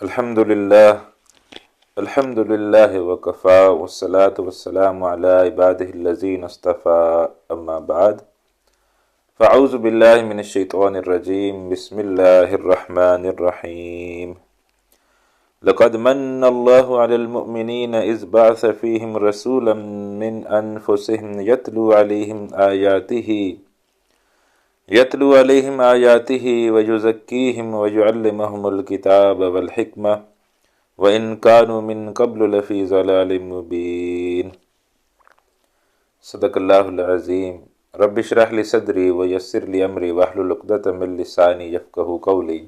الحمد للہ وکفا والصلاة والسلام علی عبادہ الذین اصطفى اما بعد فاعوذ باللہ من الشیطان الرجیم بسم اللہ الرحمن الرحیم لقد من اللہ علی المؤمنین اذ بعث فیہم رسولا من انفسہم یتلو علیہم آیاتہ ویزکیہم ویعلمہم الکتاب والحکمہ وَإِن كَانُوا مِن قَبْلُ لَفِي ضَلَالٍ مُبِينٍ صدق اللہ العظیم رب اشرح لی صدری ویسر لی امری واحلل عقدۃ من لسانی یفقہوا قولی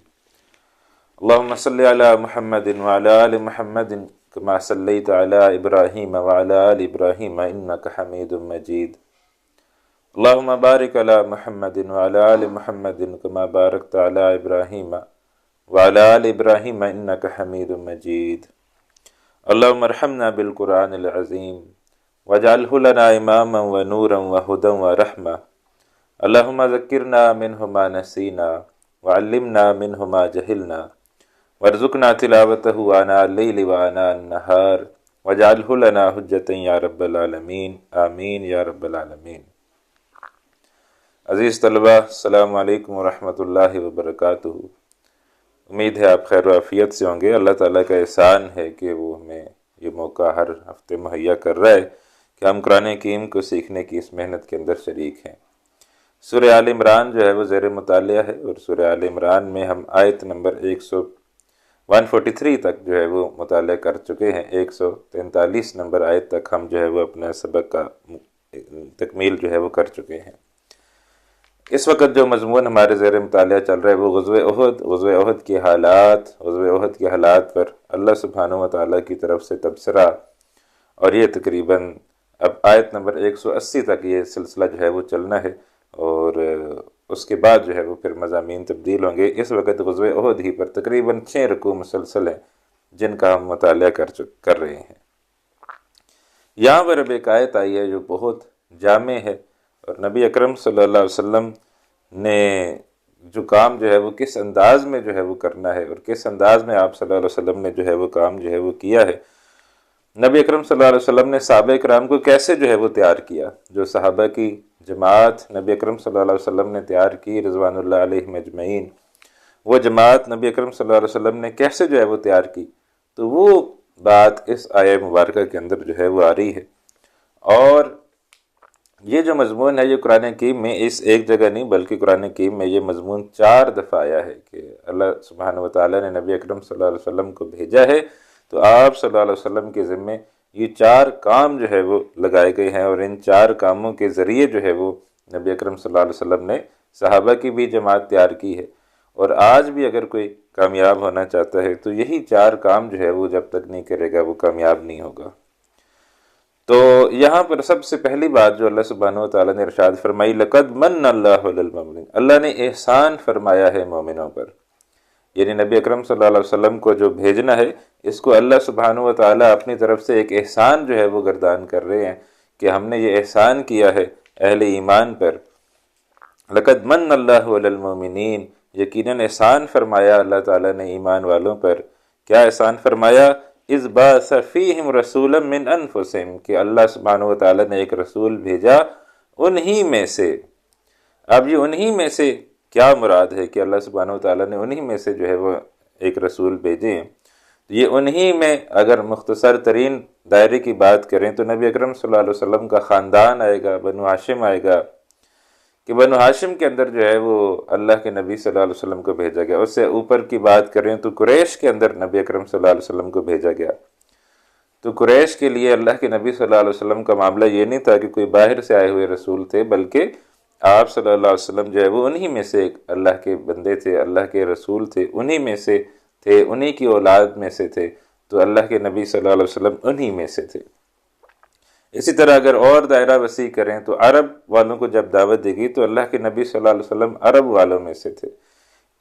اللہم صلی علی محمد وعلی آل محمد کما صلیت علی ابراہیم وعلی آل ابراہیم انک حمید مجید اللہم بارک علی محمد وعلی آل محمد کما بارکت علی ابراہیم وعلی آل ابراہیم انک حمید مجید اللہم ارحمنا بالقرآن العظیم واجعلہ لنا اماما ونورا وہدا ورحمہ اللہم ذکرنا منہ ما نسینا وعلمنا منہ ما جہلنا وارزقنا تلاوتہ آناء اللیل وآناء النہار واجعلہ لنا حجتا یا رب العالمین آمین یا رب العالمین۔ عزیز طلبہ، السلام علیکم ورحمۃ اللہ وبرکاتہ۔ امید ہے آپ خیر و عافیت سے ہوں گے۔ اللہ تعالیٰ کا احسان ہے کہ وہ ہمیں یہ موقع ہر ہفتے مہیا کر رہا ہے کہ ہم قرآن حکیم کو سیکھنے کی اس محنت کے اندر شریک ہیں۔ سورہ آل عمران جو ہے وہ زیر مطالعہ ہے، اور سورہ آل عمران میں ہم آیت نمبر 143 تک جو ہے وہ مطالعہ کر چکے ہیں۔ 143 نمبر آیت تک ہم جو ہے وہ اپنا سبق کا تکمیل جو ہے وہ کر چکے ہیں۔ اس وقت جو مضمون ہمارے زیر مطالعہ چل رہا ہے وہ غزوہ احد کے حالات پر اللہ سبحانہ و تعالیٰ کی طرف سے تبصرہ، اور یہ تقریباً اب آیت نمبر 180 تک یہ سلسلہ جو ہے وہ چلنا ہے، اور اس کے بعد جو ہے وہ پھر مضامین تبدیل ہوں گے۔ اس وقت غزوہ احد ہی پر تقریباً 6 رکوع مسلسل ہیں جن کا ہم مطالعہ کر رہے ہیں۔ یہاں پر اب ایک آیت آئی ہے جو بہت جامع ہے، اور نبی اکرم صلی اللہ علیہ وسلم نے جو کام جو ہے وہ کس انداز میں جو ہے وہ کرنا ہے، اور کس انداز میں آپ صلی اللہ علیہ وسلم نے جو ہے وہ کام جو ہے وہ کیا ہے۔ نبی اکرم صلی اللہ علیہ وسلم نے صحابہ کرام کو کیسے جو ہے وہ تیار کیا، جو صحابہ کی جماعت نبی اکرم صلی اللہ علیہ وسلم نے تیار کی رضوان اللہ علیہم اجمعین، وہ جماعت نبی اکرم صلی اللہ علیہ وسلم نے کیسے جو ہے وہ تیار کی، تو وہ بات اس آیہ مبارکہ کے اندر جو ہے وہ آ رہی ہے۔ اور یہ جو مضمون ہے یہ قرآن حکیم میں اس ایک جگہ نہیں بلکہ قرآن حکیم میں یہ مضمون 4 دفعہ آیا ہے کہ اللہ سبحانہ و تعالیٰ نے نبی اکرم صلی اللہ علیہ وسلم کو بھیجا ہے، تو آپ صلی اللہ علیہ وسلم کے ذمے یہ 4 کام جو ہے وہ لگائے گئے ہیں، اور ان 4 کاموں کے ذریعے جو ہے وہ نبی اکرم صلی اللہ علیہ وسلم نے صحابہ کی بھی جماعت تیار کی ہے، اور آج بھی اگر کوئی کامیاب ہونا چاہتا ہے تو یہی 4 کام جو ہے وہ جب تک نہیں کرے گا وہ کامیاب نہیں ہوگا۔ تو یہاں پر سب سے پہلی بات جو اللہ سبحانہ و تعالیٰ نے ارشاد فرمائی، لقد من اللہ علی المؤمنین، اللہ نے احسان فرمایا ہے مومنوں پر، یعنی نبی اکرم صلی اللہ علیہ وسلم کو جو بھیجنا ہے اس کو اللہ سبحانہ و تعالیٰ اپنی طرف سے ایک احسان جو ہے وہ گردان کر رہے ہیں کہ ہم نے یہ احسان کیا ہے اہل ایمان پر۔ لقد من اللہ علی المؤمنین، یقیناً احسان فرمایا اللہ تعالیٰ نے ایمان والوں پر۔ کیا احسان فرمایا؟ اذ بعث فیہم رسولا من انفسہم، کہ اللہ سبحانہ و تعالیٰ نے ایک رسول بھیجا انہی میں سے۔ اب یہ انہی میں سے کیا مراد ہے کہ اللہ سبحانہ و تعالیٰ نے انہی میں سے جو ہے وہ ایک رسول بھیجے ہیں؟ یہ انہی میں اگر مختصر ترین دائرے کی بات کریں تو نبی اکرم صلی اللہ علیہ وسلم کا خاندان آئے گا، بنو ہاشم آئے گا، کہ بنو ہاشم کے اندر جو ہے وہ اللہ کے نبی صلی اللہ علیہ وسلم کو بھیجا گیا۔ اس سے اوپر کی بات کریں تو قریش کے اندر نبی اکرم صلی اللہ علیہ وسلم کو بھیجا گیا۔ تو قریش کے لیے اللہ کے نبی صلی اللہ علیہ وسلم کا معاملہ یہ نہیں تھا کہ کوئی باہر سے آئے ہوئے رسول تھے، بلکہ آپ صلی اللہ علیہ وسلم جو ہے وہ انہی میں سے ایک اللہ کے بندے تھے، اللہ کے رسول تھے، انہی میں سے تھے، انہی کی اولاد میں سے تھے، تو اللہ کے نبی صلی اللہ علیہ وسلم انہی میں سے تھے۔ اسی طرح اگر اور دائرہ وسیع کریں تو عرب والوں کو جب دعوت دے گی تو اللہ کے نبی صلی اللہ علیہ وسلم عرب والوں میں سے تھے۔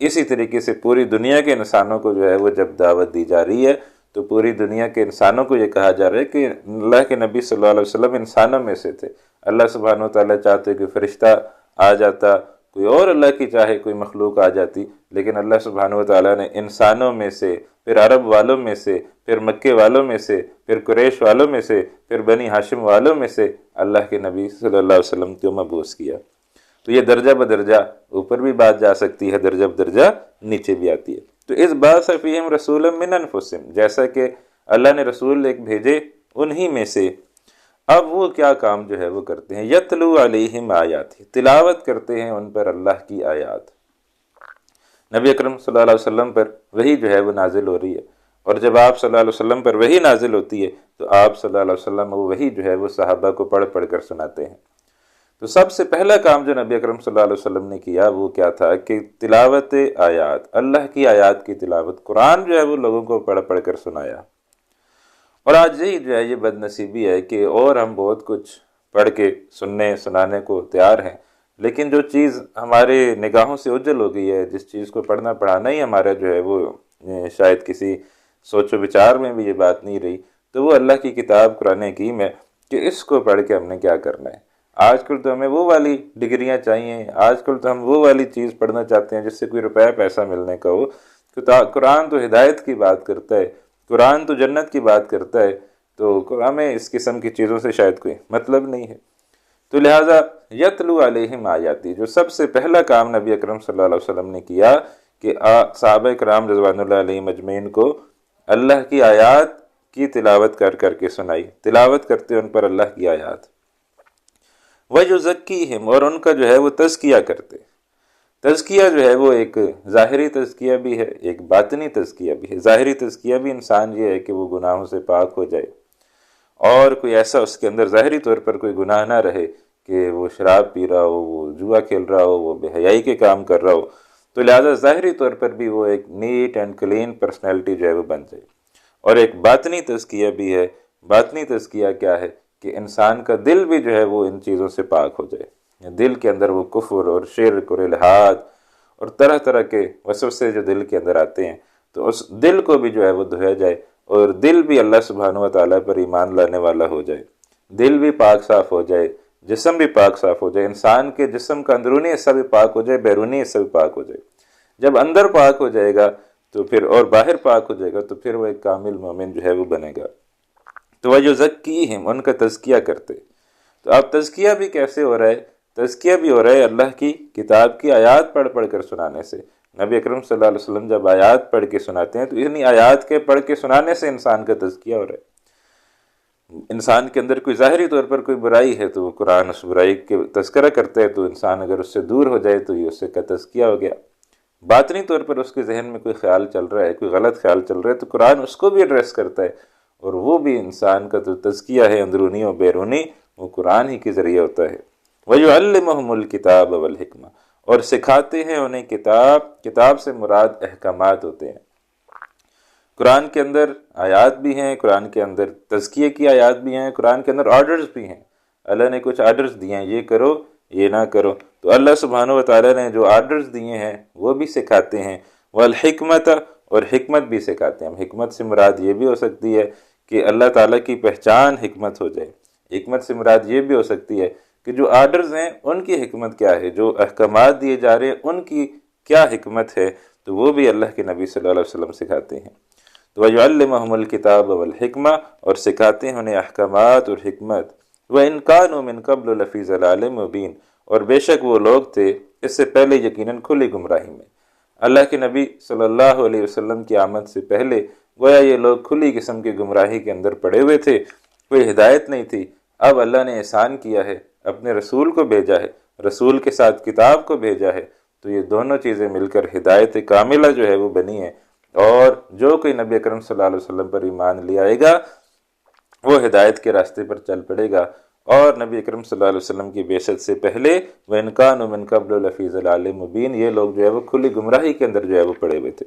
اسی طریقے سے پوری دنیا کے انسانوں کو جو ہے وہ جب دعوت دی جا رہی ہے تو پوری دنیا کے انسانوں کو یہ کہا جا رہا ہے کہ اللہ کے نبی صلی اللہ علیہ وسلم انسانوں میں سے تھے۔ اللہ سبحانہ وتعالیٰ چاہتے کہ فرشتہ آ جاتا، کوئی اور اللہ کی چاہے کوئی مخلوق آ جاتی، لیکن اللہ سبحانہ وتعالیٰ نے انسانوں میں سے پھر عرب والوں میں سے، پھر مکے والوں میں سے، پھر قریش والوں میں سے، پھر بنی ہاشم والوں میں سے اللہ کے نبی صلی اللہ علیہ وسلم کو مبعوث کیا۔ تو یہ درجہ بدرجہ اوپر بھی بات جا سکتی ہے، درجہ بدرجہ نیچے بھی آتی ہے۔ تو اس بعث فیہم رسولا من انفسہم، جیسا کہ اللہ نے رسول ایک بھیجے انہی میں سے، اب وہ کیا کام جو ہے وہ کرتے ہیں، یتلو علیہم آیات، تلاوت کرتے ہیں ان پر اللہ کی آیات۔ نبی اکرم صلی اللہ علیہ وسلم پر وحی جو ہے وہ نازل ہو رہی ہے، اور جب آپ صلی اللہ علیہ وسلم پر وحی نازل ہوتی ہے تو آپ صلی اللہ علیہ وسلم وہ وحی جو ہے وہ صحابہ کو پڑھ پڑھ کر سناتے ہیں۔ تو سب سے پہلا کام جو نبی اکرم صلی اللہ علیہ وسلم نے کیا وہ کیا تھا کہ تلاوت آیات، اللہ کی آیات کی تلاوت، قرآن جو ہے وہ لوگوں کو پڑھ پڑھ کر سنایا۔ اور آج یہی جو ہے یہ بد نصیبی ہے کہ اور ہم بہت کچھ پڑھ کے سننے سنانے کو تیار ہیں، لیکن جو چیز ہمارے نگاہوں سے اوجھل ہو گئی ہے، جس چیز کو پڑھنا پڑھانا ہی ہمارا جو ہے وہ شاید کسی سوچ و بچار میں بھی یہ بات نہیں رہی، تو وہ اللہ کی کتاب قرآن حکیم ہے کہ اس کو پڑھ کے ہم نے کیا کرنا ہے۔ آج کل تو ہمیں وہ والی ڈگریاں چاہیے، آج کل تو ہم وہ والی چیز پڑھنا چاہتے ہیں جس سے کوئی روپیہ پیسہ ملنے کا ہو۔ قرآن تو ہدایت کی بات کرتا ہے، قرآن تو جنت کی بات کرتا ہے، تو ہمیں اس قسم کی چیزوں سے شاید کوئی مطلب نہیں ہے۔ تو لہٰذا یتلو علیہم آیاتی، جو سب سے پہلا کام نبی اکرم صلی اللہ علیہ وسلم نے کیا کہ صحابہ کرام رضوان اللہ علیہم اجمعین کو اللہ کی آیات کی تلاوت کر کر کے سنائی، تلاوت کرتے ان پر اللہ کی آیات۔ وَيُزَكِّيهِمْ، اور ان کا جو ہے وہ تزکیہ کرتے۔ تزکیہ جو ہے وہ ایک ظاہری تزکیہ بھی ہے، ایک باطنی تزکیہ بھی ہے۔ ظاہری تزکیہ بھی انسان یہ ہے کہ وہ گناہوں سے پاک ہو جائے، اور کوئی ایسا اس کے اندر ظاہری طور پر کوئی گناہ نہ رہے کہ وہ شراب پی رہا ہو، وہ جوا کھیل رہا ہو، وہ بے حیائی کے کام کر رہا ہو، تو لہٰذا ظاہری طور پر بھی وہ ایک نیٹ اینڈ کلین پرسنالٹی جو ہے وہ بن جائے۔ اور ایک باطنی تزکیہ بھی ہے۔ باطنی تزکیہ کیا ہے کہ انسان کا دل بھی جو ہے وہ ان چیزوں سے پاک ہو جائے، دل کے اندر وہ کفر اور شرک اور الحاد اور طرح طرح کے وسوسے جو دل کے اندر آتے ہیں، تو اس دل کو بھی جو ہے وہ دھویا جائے، اور دل بھی اللہ سبحانہ و تعالیٰ پر ایمان لانے والا ہو جائے، دل بھی پاک صاف ہو جائے، جسم بھی پاک صاف ہو جائے، انسان کے جسم کا اندرونی حصہ بھی پاک ہو جائے، بیرونی حصہ بھی پاک ہو جائے۔ جب اندر پاک ہو جائے گا تو پھر، اور باہر پاک ہو جائے گا تو پھر وہ ایک کامل مومن جو ہے وہ بنے گا۔ تو وَيُزَكِّيهِمْ، ان کا تزکیہ کرتے۔ تو اب تزکیہ بھی کیسے ہو رہا ہے؟ تزکیہ بھی ہو رہا ہے اللہ کی کتاب کی آیات پڑھ پڑھ کر سنانے سے۔ نبی اکرم صلی اللہ علیہ وسلم جب آیات پڑھ کے سناتے ہیں تو انہی آیات کے پڑھ کے سنانے سے انسان کا تزکیہ ہو رہا ہے۔ انسان کے اندر کوئی ظاہری طور پر کوئی برائی ہے تو وہ قرآن اس برائی کے تذکرہ کرتا ہے، تو انسان اگر اس سے دور ہو جائے تو یہ اس سے کا تزکیہ ہو گیا۔ باطنی طور پر اس کے ذہن میں کوئی خیال چل رہا ہے، کوئی غلط خیال چل رہا ہے، تو قرآن اس کو بھی ایڈریس کرتا ہے، اور وہ بھی انسان کا جو تزکیہ ہے اندرونی و بیرونی وہ قرآن ہی کے ذریعے ہوتا ہے۔ وَيُعَلِّمُهُمُ الْكِتَابَ وَالْحِكْمَةَ، اور سکھاتے ہیں انہیں کتاب، کتاب سے مراد احکامات ہوتے ہیں۔ قرآن کے اندر آیات بھی ہیں، قرآن کے اندر تزکیے کی آیات بھی ہیں، قرآن کے اندر آرڈرز بھی ہیں۔ اللہ نے کچھ آرڈرز دیے ہیں، یہ کرو یہ نہ کرو، تو اللہ سبحانہ و تعالیٰ نے جو آرڈرز دیے ہیں وہ بھی سکھاتے ہیں۔ والحکمت، اور حکمت بھی سکھاتے ہیں۔ حکمت سے مراد یہ بھی ہو سکتی ہے کہ اللہ تعالیٰ کی پہچان حکمت ہو جائے۔ حکمت سے مراد یہ بھی ہو سکتی ہے کہ جو آرڈرز ہیں ان کی حکمت کیا ہے، جو احکامات دیے جا رہے ہیں ان کی کیا حکمت ہے، تو وہ بھی اللہ کے نبی صلی اللہ علیہ وسلم سکھاتے ہیں۔ تو وَيُعَلِّمُهُمُ الْكِتَابَ وَالْحِكْمَةَ، اور سکھاتے ہیں انہیں احکامات اور حکمت۔ وَإِنْ كَانُوا مِنْ قَبْلُ لَفِي ضَلَالٍ مُبِينٍ، اور بے شک وہ لوگ تھے اس سے پہلے یقیناً کھلی گمراہی میں۔ اللہ کے نبی صلی اللہ علیہ وسلم کی آمد سے پہلے گویا یہ لوگ کھلی قسم کی گمراہی کے اندر پڑے ہوئے تھے، کوئی ہدایت نہیں تھی۔ اب اللہ نے احسان کیا ہے، اپنے رسول کو بھیجا ہے، رسول کے ساتھ کتاب کو بھیجا ہے، تو یہ دونوں چیزیں مل کر ہدایت کاملہ جو ہے وہ بنی ہے، اور جو کوئی نبی اکرم صلی اللہ علیہ وسلم پر ایمان لے آئے گا وہ ہدایت کے راستے پر چل پڑے گا۔ اور نبی اکرم صلی اللہ علیہ وسلم کی بعثت سے پہلے وَإِنْ كَانُوا مِنْ قَبْلُ لَفِي ضَلَالٍ مُبِينٍ، یہ لوگ جو ہے وہ کھلی گمراہی کے اندر جو ہے وہ پڑے ہوئے تھے۔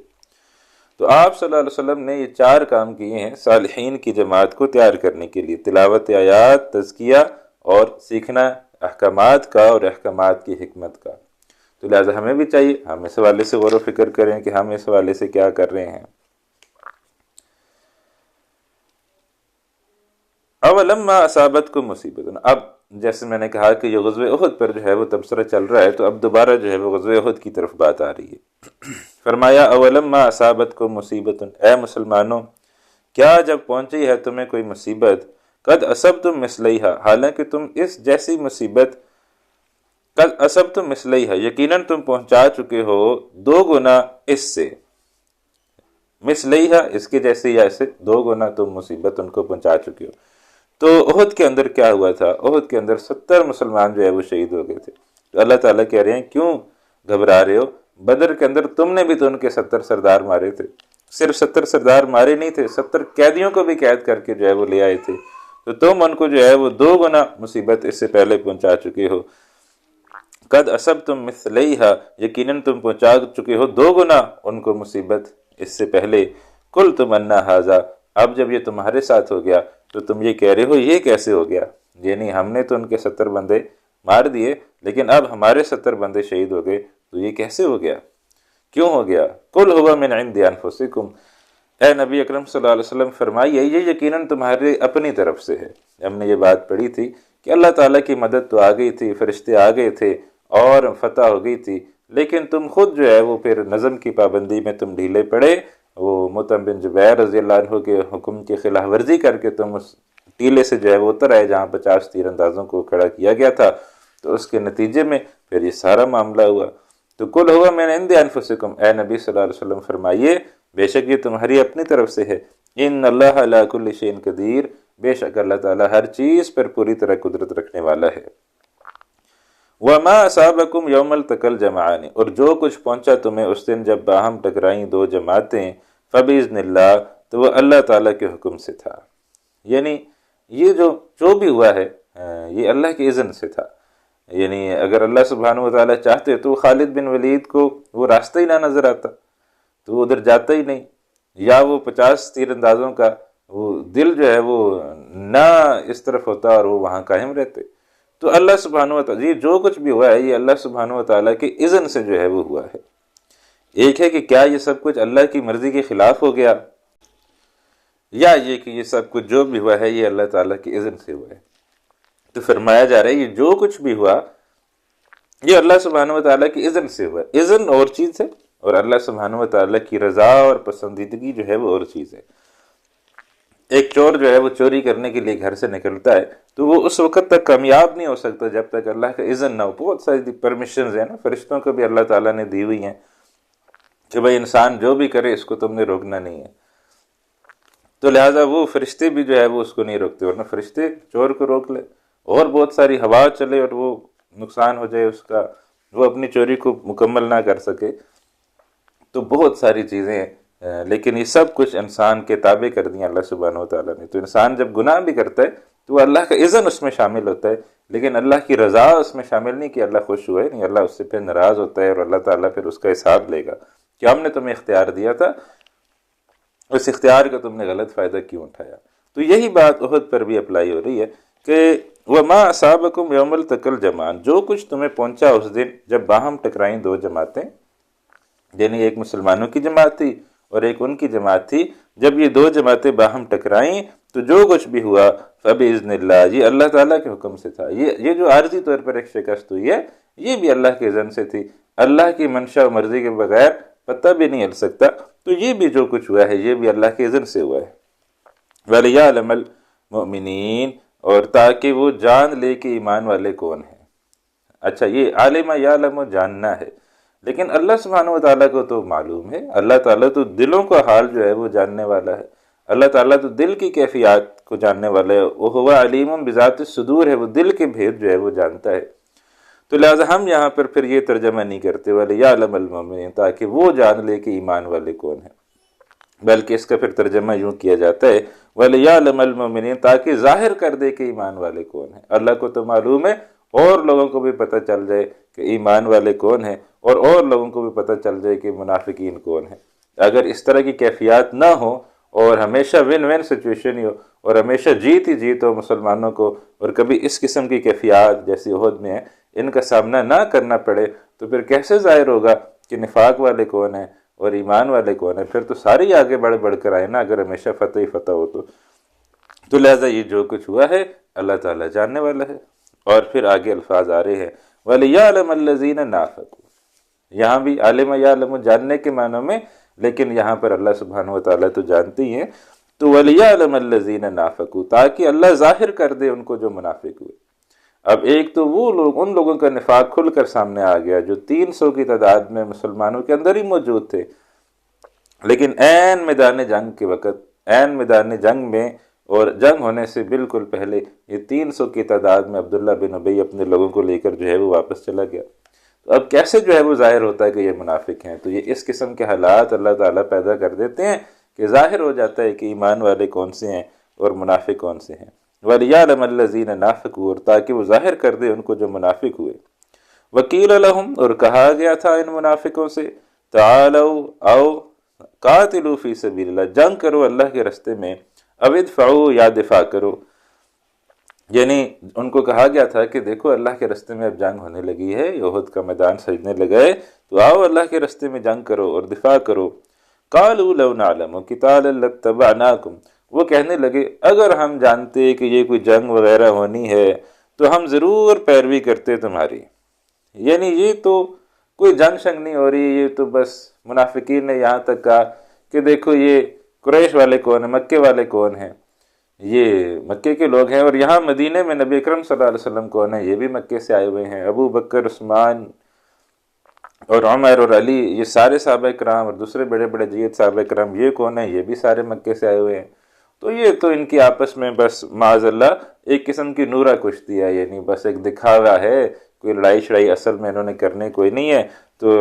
تو آپ صلی اللہ علیہ وسلم نے یہ 4 کام کیے ہیں صالحین کی جماعت کو تیار کرنے کے لیے: تلاوت آیات، تزکیہ، اور سیکھنا احکامات کا اور احکامات کی حکمت کا۔ تو لہٰذا ہمیں بھی چاہیے ہم اس حوالے سے غور و فکر کریں کہ ہم اس حوالے سے کیا کر رہے ہیں۔ اولما اصابتکم مصیبت، اب جیسے میں نے کہا کہ یہ غزوہ احد پر جو ہے وہ تبصرہ چل رہا ہے، تو اب دوبارہ جو ہے وہ غزوہ احد کی طرف بات آ رہی ہے۔ فرمایا اولما اصابتکم مصیبت، اے مسلمانوں کیا جب پہنچی ہے تمہیں کوئی مصیبت، قد اصبتم مثلیہا، حالانکہ تم اس جیسی مصیبت، قد اصبتم مثلیہا یقیناً تم پہنچا چکے ہو دو گنا اس سے، مثلیہا اس کے جیسے یا اس سے دو گنا تم مصیبت ان کو پہنچا چکے ہو۔ تو احد کے اندر کیا ہوا تھا؟ احد کے اندر 70 مسلمان جو ہے وہ شہید ہو گئے تھے۔ تو اللہ تعالیٰ کہہ رہے ہیں کیوں گھبرا رہے ہو؟ بدر کے اندر تم نے بھی تو ان کے 70 سردار مارے تھے، صرف 70 سردار مارے نہیں تھے، 70 قیدیوں کو بھی قید کر کے جو ہے وہ لے آئے تھے، تو تم ان کو جو ہے وہ دو گنا مصیبت اس سے پہلے پہنچا چکے ہو۔ قد اصبتم مثلیہا یقیناً تم پہنچا چکے ہو دو گنا ان کو مصیبت اس سے پہلے۔ قلتم انا ھذا، اب جب یہ تمہارے ساتھ ہو گیا تو تم یہ کہہ رہے ہو یہ کیسے ہو گیا؟ یعنی ہم نے تو ان کے 70 بندے مار دیے، لیکن اب ہمارے 70 بندے شہید ہو گئے، تو یہ کیسے ہو گیا؟ کیوں ہو گیا؟ قل ھو من عند انفسکم، اے نبی اکرم صلی اللہ علیہ وسلم فرمائیے یہ یقیناً تمہارے اپنی طرف سے ہے۔ ہم نے یہ بات پڑھی تھی کہ اللہ تعالیٰ کی مدد تو آ گئی تھی، فرشتے آ گئے تھے اور فتح ہو گئی تھی، لیکن تم خود جو ہے وہ پھر نظم کی پابندی میں تم ڈھیلے پڑے، وہ مطعم بن جبیر رضی اللہ عنہ کے حکم کی خلاف ورزی کر کے تم اس ٹیلے سے جو ہے وہ اتر آئے جہاں 50 تیر اندازوں کو کھڑا کیا گیا تھا، تو اس کے نتیجے میں پھر یہ سارا معاملہ ہوا۔ تو قل ھو من عند انفسکم، اے نبی صلی اللہ علیہ وسلم فرمائیے بے شک یہ تمہاری اپنی طرف سے ہے۔ ان اللہ علی کل شیء قدیر، بے شک اللہ تعالیٰ ہر چیز پر پوری طرح قدرت رکھنے والا ہے۔ وما اصابکم یوم التقى الجمعان، اور جو کچھ پہنچا تمہیں اس دن جب باہم ٹکرائیں دو جماعتیں، فباذن اللہ، تو وہ اللہ تعالیٰ کے حکم سے تھا۔ یعنی یہ جو بھی ہوا ہے یہ اللہ کے اذن سے تھا۔ یعنی اگر اللہ سبحانہ و تعالیٰ چاہتے تو خالد بن ولید کو وہ راستہ ہی نہ نظر آتا، تو وہ ادھر جاتا ہی نہیں، یا وہ 50 تیر اندازوں کا وہ دل جو ہے وہ نہ اس طرف ہوتا اور وہ وہاں قائم رہتے۔ تو اللہ سبحانہ و تعالیٰ یہ جو کچھ بھی ہوا ہے یہ اللہ سبحانہ و تعالیٰ کے اذن سے جو ہے وہ ہوا ہے۔ ایک ہے کہ کیا یہ سب کچھ اللہ کی مرضی کے خلاف ہو گیا، یا یہ کہ یہ سب کچھ جو بھی ہوا ہے یہ اللہ تعالیٰ کے اذن سے ہوا ہے۔ تو فرمایا جا رہا ہے یہ جو کچھ بھی ہوا یہ اللہ سبحانہ و تعالیٰ کے اذن سے ہوا۔ اذن اور چیز ہے اور اللہ سبحانہ و تعالیٰ کی رضا اور پسندیدگی جو ہے وہ اور چیز ہے۔ ایک چور جو ہے وہ چوری کرنے کے لیے گھر سے نکلتا ہے تو وہ اس وقت تک کامیاب نہیں ہو سکتا جب تک اللہ کا اذن نہ ہو۔ بہت ساری پرمیشنز ہیں نا، فرشتوں کو بھی اللہ تعالیٰ نے دی ہوئی ہیں کہ بھائی انسان جو بھی کرے اس کو تم نے روکنا نہیں ہے، تو لہٰذا وہ فرشتے بھی جو ہے وہ اس کو نہیں روکتے، ورنہ فرشتے چور کو روک لے اور بہت ساری ہوا چلے اور وہ نقصان ہو جائے اس کا، وہ اپنی چوری کو مکمل نہ کر سکے، تو بہت ساری چیزیں ہیں، لیکن یہ سب کچھ انسان کے تابع کر دیا اللہ سبحانہ و تعالیٰ نے۔ تو انسان جب گناہ بھی کرتا ہے تو اللہ کا اذن اس میں شامل ہوتا ہے، لیکن اللہ کی رضا اس میں شامل نہیں کہ اللہ خوش ہوا ہے، نہیں، اللہ اس سے پھر ناراض ہوتا ہے اور اللہ تعالیٰ پھر اس کا حساب لے گا کہ ہم نے تمہیں اختیار دیا تھا، اس اختیار کا تم نے غلط فائدہ کیوں اٹھایا۔ تو یہی بات احد پر بھی اپلائی ہو رہی ہے کہ وما اصابکم یوم التقى الجمعان، جو کچھ تمہیں پہنچا اس دن جب باہم ٹکرائیں دو جماعتیں، یعنی ایک مسلمانوں کی جماعت تھی اور ایک ان کی جماعت تھی، جب یہ دو جماعتیں باہم ٹکرائیں تو جو کچھ بھی ہوا فباذن اللہ، یہ اللہ تعالیٰ کے حکم سے تھا۔ یہ جو عارضی طور پر ایک شکست ہوئی ہے یہ بھی اللہ کے اذن سے تھی، اللہ کی منشا و مرضی کے بغیر پتہ بھی نہیں ہل سکتا، تو یہ بھی جو کچھ ہوا ہے یہ بھی اللہ کے اذن سے ہوا ہے۔ وَلِيَعْلَمَ الْمُؤْمِنِينَ، اور تاکہ وہ جان لے کہ ایمان والے کون ہیں۔ اچھا، یہ عالم یعلم جاننا ہے، لیکن اللہ سبحانہ و تعالیٰ کو تو معلوم ہے، اللہ تعالیٰ تو دلوں کا حال جو ہے وہ جاننے والا ہے، اللہ تعالیٰ تو دل کی کیفیات کو جاننے والا ہے، وَهُوَ عَلِيمٌ بِذَاتِ الصُّدُورِ ہے، وہ دل کے بھید جو ہے وہ جانتا ہے۔ تو لہٰذا ہم یہاں پر پھر یہ ترجمہ نہیں کرتے وَلِيَعْلَمَ الْمُؤْمِنِينَ، تاکہ وہ جان لے کہ ایمان والے کون ہیں، بلکہ اس کا پھر ترجمہ یوں کیا جاتا ہے وَلِيَعْلَمَ الْمُؤْمِنِينَ، تاکہ ظاہر کر دے کہ ایمان والے کون ہیں۔ اللہ کو تو معلوم ہے اور لوگوں کو بھی پتہ چل جائے کہ ایمان والے کون ہیں، اور لوگوں کو بھی پتہ چل جائے کہ منافقین کون ہیں۔ اگر اس طرح کی کیفیات نہ ہو اور ہمیشہ ون ون سچویشن ہی ہو اور ہمیشہ جیت ہی جیت ہو مسلمانوں کو، اور کبھی اس قسم کی کیفیات جیسی احد میں ہے ان کا سامنا نہ کرنا پڑے، تو پھر کیسے ظاہر ہوگا کہ نفاق والے کون ہیں اور ایمان والے کون ہیں؟ پھر تو سارے آگے بڑھ کر آئے نا، اگر ہمیشہ فتح ہی فتح ہو تو لہٰذا یہ جو کچھ ہوا ہے اللہ تعالیٰ جاننے والا ہے۔ اور پھر آگے الفاظ آ رہے ہیں وَلِيَعْلَمَ الَّذِينَ نَافَقُوا، یہاں بھی عالم یعلم جاننے کے معنوں میں، لیکن یہاں پر اللہ سبحانہ و تعالیٰ تو جانتے ہی ہیں، تو وَلِيَعْلَمَ الَّذِينَ نَافَقُوا، تاکہ اللہ ظاہر کر دے ان کو جو منافق ہوئے۔ اب ایک تو وہ لوگ، ان لوگوں کا نفاق کھل کر سامنے آ گیا جو 300 کی تعداد میں مسلمانوں کے اندر ہی موجود تھے، لیکن عین میدان جنگ کے وقت، عین میدان جنگ میں اور جنگ ہونے سے بالکل پہلے یہ 300 کی تعداد میں عبداللہ بن ابی اپنے لوگوں کو لے کر جو ہے وہ واپس چلا گیا۔ تو اب کیسے جو ہے وہ ظاہر ہوتا ہے کہ یہ منافق ہیں؟ تو یہ اس قسم کے حالات اللہ تعالیٰ پیدا کر دیتے ہیں کہ ظاہر ہو جاتا ہے کہ ایمان والے کون سے ہیں اور منافق کون سے ہیں۔ وَلِيَعْلَمَ الَّذِينَ نَافَقُوا، اور تاکہ وہ ظاہر کر دے ان کو جو منافق ہوئے۔ وَقِيلَ لَهُمْ، اور کہا گیا تھا ان منافقوں سے، تَعَالَوْا، آؤ، قَاتِلُوا فِي سَبِيلِ اللَّهِ، جنگ کرو اللہ کے راستے میں، او ادفعوا، یا دفاع کرو۔ یعنی ان کو کہا گیا تھا کہ دیکھو اللہ کے راستے میں اب جنگ ہونے لگی ہے، احد کا میدان سجنے لگا ہے، تو آؤ اللہ کے راستے میں جنگ کرو اور دفاع کرو۔ قالوا لو نعلم قتالا لاتبعناکم، وہ کہنے لگے اگر ہم جانتے کہ یہ کوئی جنگ وغیرہ ہونی ہے تو ہم ضرور پیروی کرتے تمہاری۔ یعنی یہ تو کوئی جنگ شنگ نہیں ہو رہی، یہ تو بس منافقین نے یہاں تک کہا کہ دیکھو یہ قریش والے کون ہیں، مکے والے کون ہیں، یہ مکے کے لوگ ہیں، اور یہاں مدینے میں نبی اکرم صلی اللہ علیہ وسلم کون ہیں، یہ بھی مکے سے آئے ہوئے ہیں، ابو بکر، عثمان اور عمر اور علی، یہ سارے صحابہ کرام، اور دوسرے بڑے بڑے جید صحابہ کرام، یہ کون ہیں، یہ بھی سارے مکے سے آئے ہوئے ہیں۔ تو یہ تو ان کی آپس میں بس معاذ اللہ ایک قسم کی نورہ کشتی ہے، یعنی بس ایک دکھاوا ہے، کوئی لڑائی شڑائی اصل میں انہوں نے کرنے کوئی نہیں ہے۔ تو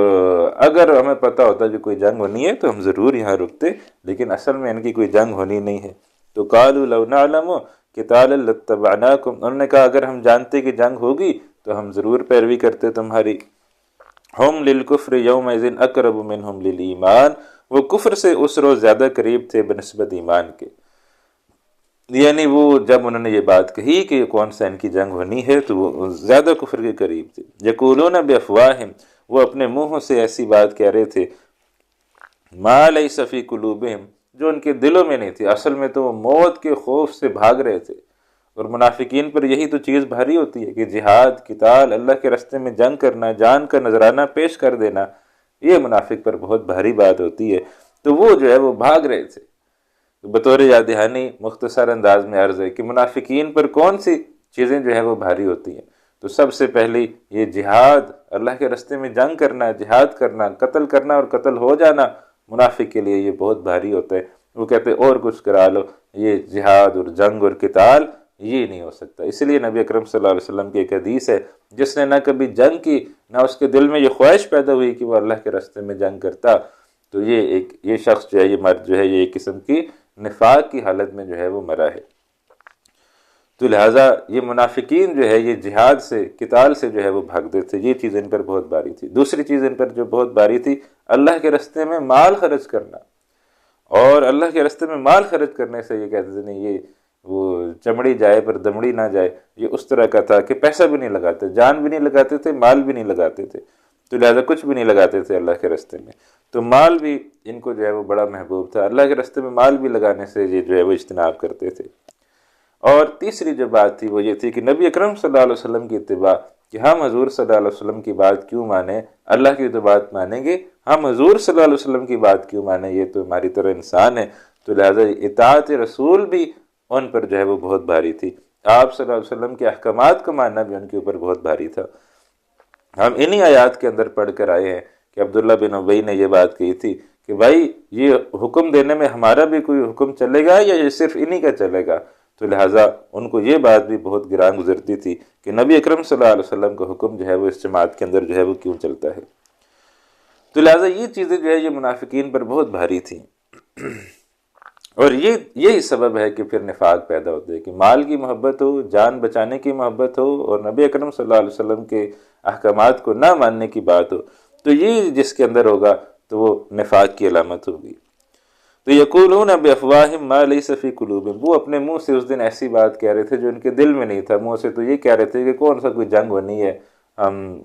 اگر ہمیں پتہ ہوتا کہ کوئی جنگ ہونی ہے تو ہم ضرور یہاں رکتے، لیکن اصل میں ان کی کوئی جنگ ہونی نہیں ہے۔ تو قالوا لو نعلم قتالا لاتبعناکم، انہوں نے کہا اگر ہم جانتے کہ جنگ ہوگی تو ہم ضرور پیروی کرتے تمہاری۔ ہم للکفر یومئذ اقرب منہم للایمان، وہ کفر سے اس روز زیادہ قریب تھے بنسبت ایمان کے۔ یعنی وہ جب انہوں نے یہ بات کہی کہ کون سا ان کی جنگ ہونی ہے تو وہ زیادہ کفر کے قریب تھے۔ یقولون بافواہہم، وہ اپنے منہوں سے ایسی بات کہہ رہے تھے، ما لیس فی قلوبہم، جو ان کے دلوں میں نہیں تھی، اصل میں تو وہ موت کے خوف سے بھاگ رہے تھے۔ اور منافقین پر یہی تو چیز بھاری ہوتی ہے کہ جہاد، قتال، اللہ کے راستے میں جنگ کرنا، جان کا نذرانہ پیش کر دینا، یہ منافق پر بہت بھاری بات ہوتی ہے۔ تو وہ جو ہے وہ بھاگ رہے تھے۔ بطور یاد دہانی مختصر انداز میں عرض ہے کہ منافقین پر کون سی چیزیں جو ہے وہ بھاری ہوتی ہیں؟ تو سب سے پہلی یہ جہاد، اللہ کے راستے میں جنگ کرنا، جہاد کرنا، قتل کرنا اور قتل ہو جانا، منافق کے لیے یہ بہت بھاری ہوتا ہے۔ وہ کہتے ہیں اور کچھ کرا لو، یہ جہاد اور جنگ اور قتال یہ نہیں ہو سکتا۔ اس لیے نبی اکرم صلی اللہ علیہ وسلم کی ایک حدیث ہے، جس نے نہ کبھی جنگ کی، نہ اس کے دل میں یہ خواہش پیدا ہوئی کہ وہ اللہ کے راستے میں جنگ کرتا، تو یہ شخص جو ہے، یہ مرد جو ہے، یہ ایک قسم کی نفاق کی حالت میں جو ہے وہ مرا ہے۔ تو لہٰذا یہ منافقین جو ہے یہ جہاد سے، قتال سے جو ہے وہ بھاگتے تھے، یہ چیز ان پر بہت باری تھی۔ دوسری چیز ان پر جو بہت باری تھی، اللہ کے راستے میں مال خرچ کرنا۔ اور اللہ کے راستے میں مال خرچ کرنے سے یہ کہتے تھے نہیں، یہ وہ چمڑی جائے پر دمڑی نہ جائے، یہ اس طرح کا تھا کہ پیسہ بھی نہیں لگاتے، جان بھی نہیں لگاتے تھے، مال بھی نہیں لگاتے تھے، تو لہٰذا کچھ بھی نہیں لگاتے تھے اللہ کے راستے میں۔ تو مال بھی ان کو جو ہے وہ بڑا محبوب تھا، اللہ کے راستے میں مال بھی لگانے سے یہ جو ہے وہ اجتناب کرتے تھے۔ اور تیسری جو بات تھی وہ یہ تھی کہ نبی اکرم صلی اللہ علیہ وسلم کی اتباع، کہ ہم حضور صلی اللہ علیہ وسلم کی بات کیوں مانیں، اللہ کی تو بات مانیں گے، ہم حضور صلی اللہ علیہ وسلم کی بات کیوں مانیں، یہ تو ہماری طرح انسان ہے۔ تو لہٰذا اطاعت رسول بھی ان پر جو ہے وہ بہت بھاری تھی، آپ صلی اللہ علیہ وسلم کے احکامات کو ماننا بھی ان کے اوپر بہت بھاری تھا۔ ہم انہی آیات کے اندر پڑھ کر آئے ہیں کہ عبداللہ بن ابی نے یہ بات کہی تھی کہ بھائی یہ حکم دینے میں ہمارا بھی کوئی حکم چلے گا یا یہ صرف انہی کا چلے گا؟ تو لہٰذا ان کو یہ بات بھی بہت گران گزرتی تھی کہ نبی اکرم صلی اللہ علیہ وسلم کا حکم جو ہے وہ اس جماعت کے اندر جو ہے وہ کیوں چلتا ہے۔ تو لہٰذا یہ چیزیں جو ہے یہ منافقین پر بہت بھاری تھیں، اور یہی سبب ہے کہ پھر نفاق پیدا ہوتے ہے کہ مال کی محبت ہو، جان بچانے کی محبت ہو، اور نبی اکرم صلی اللہ علیہ وسلم کے احکامات کو نہ ماننے کی بات ہو، تو یہ جس کے اندر ہوگا تو وہ نفاق کی علامت ہوگی۔ تو یقولون بافواہہم ما لیس فی قلوبہم، وہ اپنے منہ سے اس دن ایسی بات کہہ رہے تھے جو ان کے دل میں نہیں تھا، منہ سے تو یہ کہہ رہے تھے کہ کون سا کوئی جنگ ہونی ہے، ہم